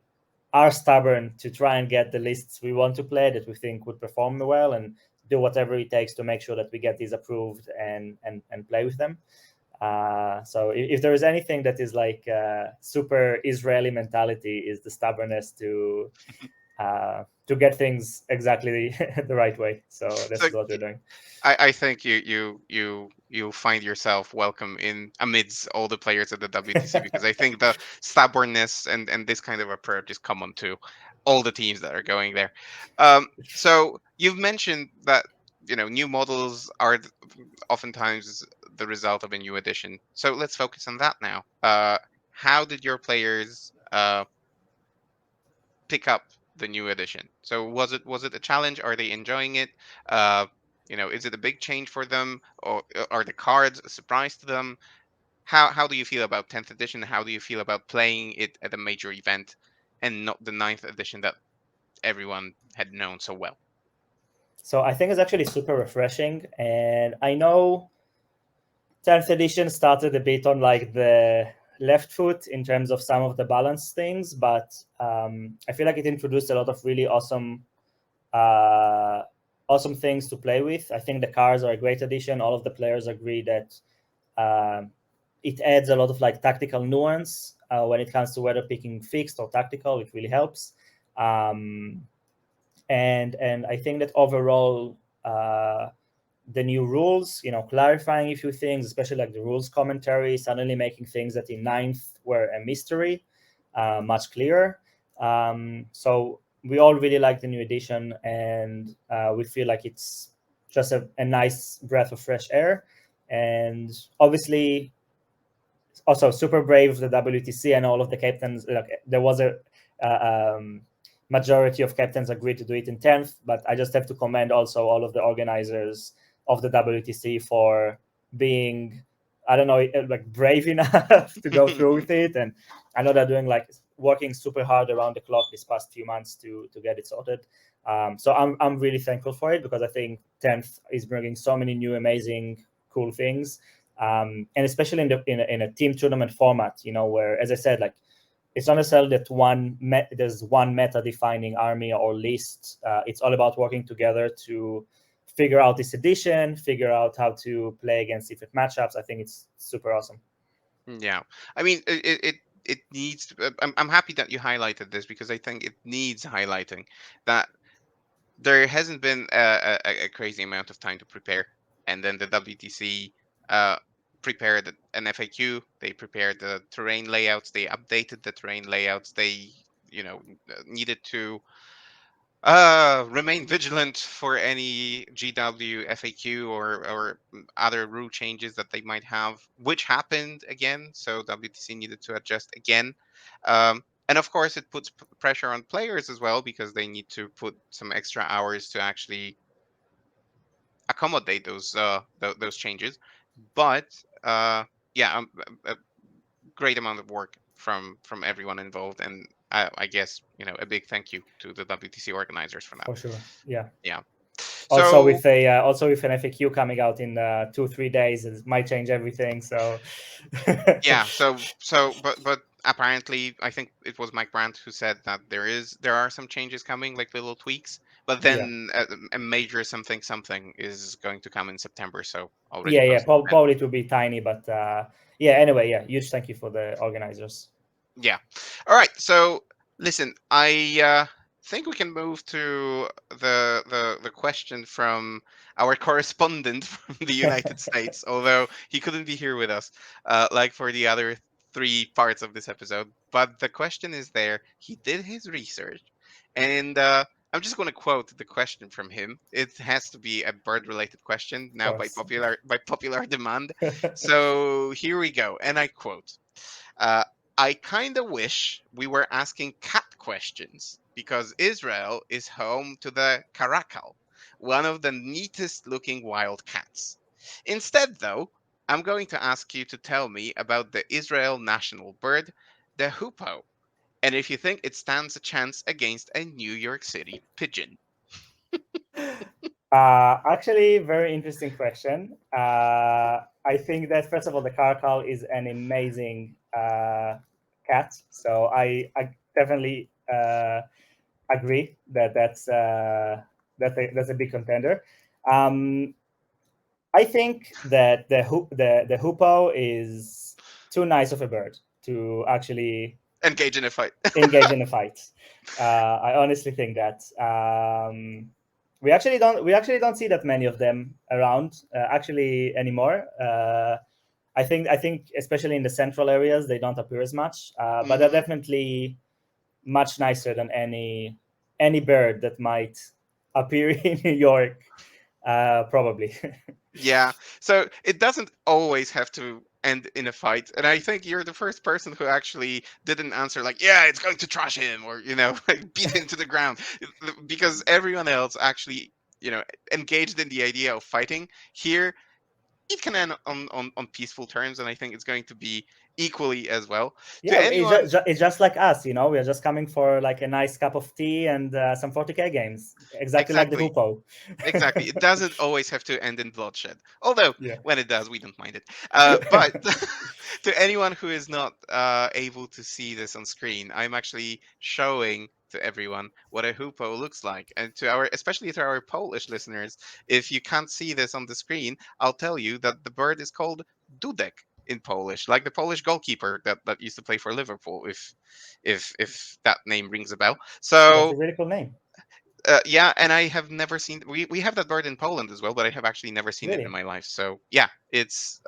are stubborn to try and get the lists we want to play that we think would perform well, and do whatever it takes to make sure that we get these approved and play with them. So if there is anything that is like super Israeli mentality, is the stubbornness to get things exactly the right way. So this is what we're doing. I think you find yourself welcome in amidst all the players at the WTC, because I think the stubbornness and this kind of approach is common to all the teams that are going there. So you've mentioned that new models are oftentimes the result of a new edition. So let's focus on that now. How did your players pick up the new edition? So was it a challenge? Are they enjoying it? Is it a big change for them, or are the cards a surprise to them? How do you feel about 10th edition? How do you feel about playing it at a major event and not the 9th edition that everyone had known so well? So I think it's actually super refreshing, and I know 10th edition started a bit on like the left foot in terms of some of the balance things, but I feel like it introduced a lot of really awesome things to play with. I think the cards are a great addition. All of the players agree that it adds a lot of like tactical nuance when it comes to whether picking fixed or tactical. It really helps. And I think that overall, the new rules, clarifying a few things, especially like the rules commentary, suddenly making things that in 9th were a mystery much clearer. So we all really like the new edition, and we feel like it's just a nice breath of fresh air. And obviously, also super brave of the WTC and all of the captains. Like, there was majority of captains agreed to do it in 10th, but I just have to commend also all of the organizers of the WTC for being, I don't know, like brave enough to go through with it. And I know they're doing like working super hard around the clock this past few months to get it sorted. So I'm really thankful for it, because I think 10th is bringing so many new amazing cool things, and especially in a team tournament format, where, as I said, like, it's not necessarily that there's one meta defining army or list. It's all about working together to figure out this edition, figure out how to play against different matchups. I think it's super awesome. Yeah, I mean, it needs. I'm happy that you highlighted this, because I think it needs highlighting that there hasn't been a crazy amount of time to prepare, and then the WTC uh, prepared an FAQ. They prepared the terrain layouts. They updated the terrain layouts. They, needed to remain vigilant for any GW FAQ or other rule changes that they might have, which happened again. So WTC needed to adjust again. And of course, it puts pressure on players as well, because they need to put some extra hours to actually accommodate those changes. But yeah, a great amount of work from everyone involved, and I guess, a big thank you to the WTC organizers for that. For sure, yeah. Yeah. Also, So with an FAQ coming out in 2-3 days, it might change everything. So yeah, but apparently, I think it was Mike Brandt who said that there are some changes coming, like little tweaks, but Yeah. then a major something is going to come in September. So already yeah, posted. probably it will be tiny, but yeah. Anyway, yeah, huge thank you for the organizers. Yeah. All right. So listen, I think we can move to the question from our correspondent from the United States, although he couldn't be here with us, like for the other three parts of this episode. But the question is there. He did his research, and I'm just going to quote the question from him. It has to be a bird-related question now by course. popular demand. So here we go, and I quote. Uh, I kind of wish we were asking cat questions, because Israel is home to the caracal, one of the neatest looking wild cats. Instead, though, I'm going to ask you to tell me about the Israel national bird, the hoopoe, and if you think it stands a chance against a New York City pigeon. Actually, very interesting question. I think that, first of all, the caracal is an amazing cat. So I definitely agree that that's a big contender. I think that the hoopoe is too nice of a bird to actually Engage in a fight. engage in a fight. I honestly think that. We actually don't see that many of them around actually anymore. I think especially in the central areas they don't appear as much, but they're definitely much nicer than any bird that might appear in New York, probably. Yeah. So it doesn't always have to end in a fight. And I think you're the first person who actually didn't answer like, yeah, it's going to trash him, or, like beat him to the ground. Because everyone else actually, engaged in the idea of fighting. Here, it can end on peaceful terms, and I think it's going to be equally as well. To Yeah, anyone, it's just like us, we are just coming for like a nice cup of tea and some 40k games, exactly like the exactly. hoopoe. Exactly. It doesn't always have to end in bloodshed. Although, Yeah. when it does, we don't mind it. But to anyone who is not able to see this on screen, I'm actually showing to everyone what a hoopoe looks like. And especially to our Polish listeners, if you can't see this on the screen, I'll tell you that the bird is called dudek in Polish, like the Polish goalkeeper that used to play for Liverpool, if that name rings a bell. That's a So really cool name. yeah, and I have never seen. We have that bird in Poland as well, but I have actually never seen it Really? in my life. So yeah, it's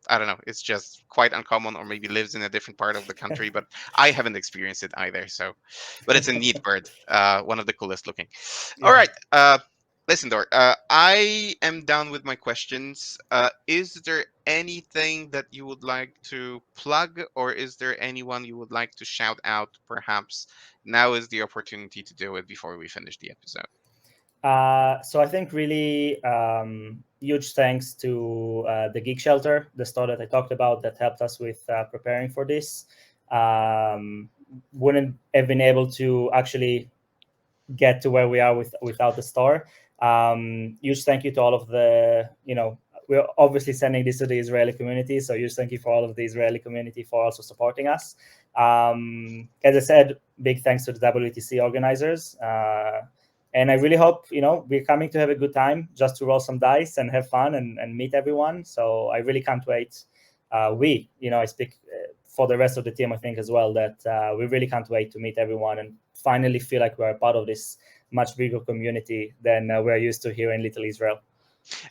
I don't know. It's just quite uncommon, or maybe lives in a different part of the country. But I haven't experienced it either. So, but it's a neat bird. One of the coolest looking. All Yeah. right. Listen, Dor, I am done with my questions. Is there anything that you would like to plug, or is there anyone you would like to shout out? Perhaps now is the opportunity to do it before we finish the episode. So I think really huge thanks to the Geek Shelter, the store that I talked about that helped us with preparing for this. Wouldn't have been able to actually get to where we are without the store. Huge thank you to all of the, we're obviously sending this to the Israeli community. So huge thank you for all of the Israeli community for also supporting us. As I said, big thanks to the WTC organizers. And I really hope, we're coming to have a good time, just to roll some dice and have fun and meet everyone. So I really can't wait. I speak for the rest of the team, I think as well, that we really can't wait to meet everyone and finally feel like we're a part of this much bigger community than we're used to here in Little Israel.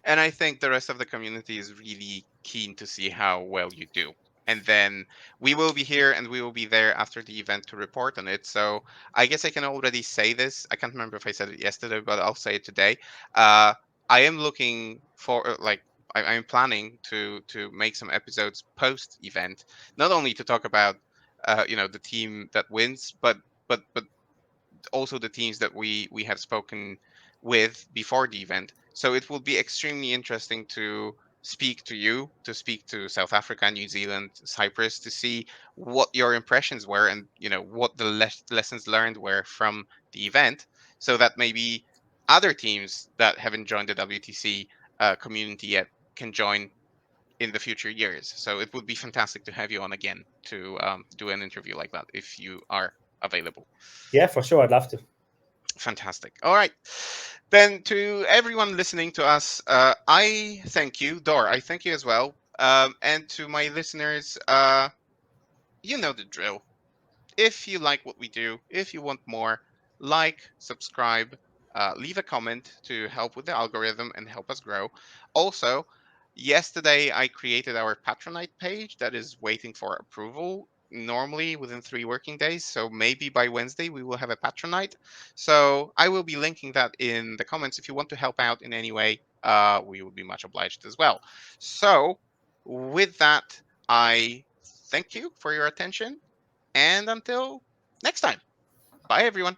And I think the rest of the community is really keen to see how well you do. And then we will be here and we will be there after the event to report on it. So I guess I can already say this. I can't remember if I said it yesterday, but I'll say it today. I am looking for I'm planning to make some episodes post event, not only to talk about the team that wins, but also the teams that we have spoken with before the event. So it will be extremely interesting to speak to you, to speak to South Africa, New Zealand, Cyprus, to see what your impressions were and what the lessons learned were from the event, so that maybe other teams that haven't joined the WTC community yet can join in the future years. So it would be fantastic to have you on again to do an interview like that if you are available. Yeah, for sure. I'd love to. Fantastic. All right. Then to everyone listening to us, I thank you. Dor, I thank you as well. And to my listeners, you know the drill. If you like what we do, if you want more, like, subscribe, leave a comment to help with the algorithm and help us grow. Also, yesterday I created our Patronite page that is waiting for approval. Normally within 3 working days, so maybe by Wednesday we will have a Patronite. So I will be linking that in the comments. If you want to help out in any way, we would be much obliged as well. So with that, I thank you for your attention and until next time, bye everyone.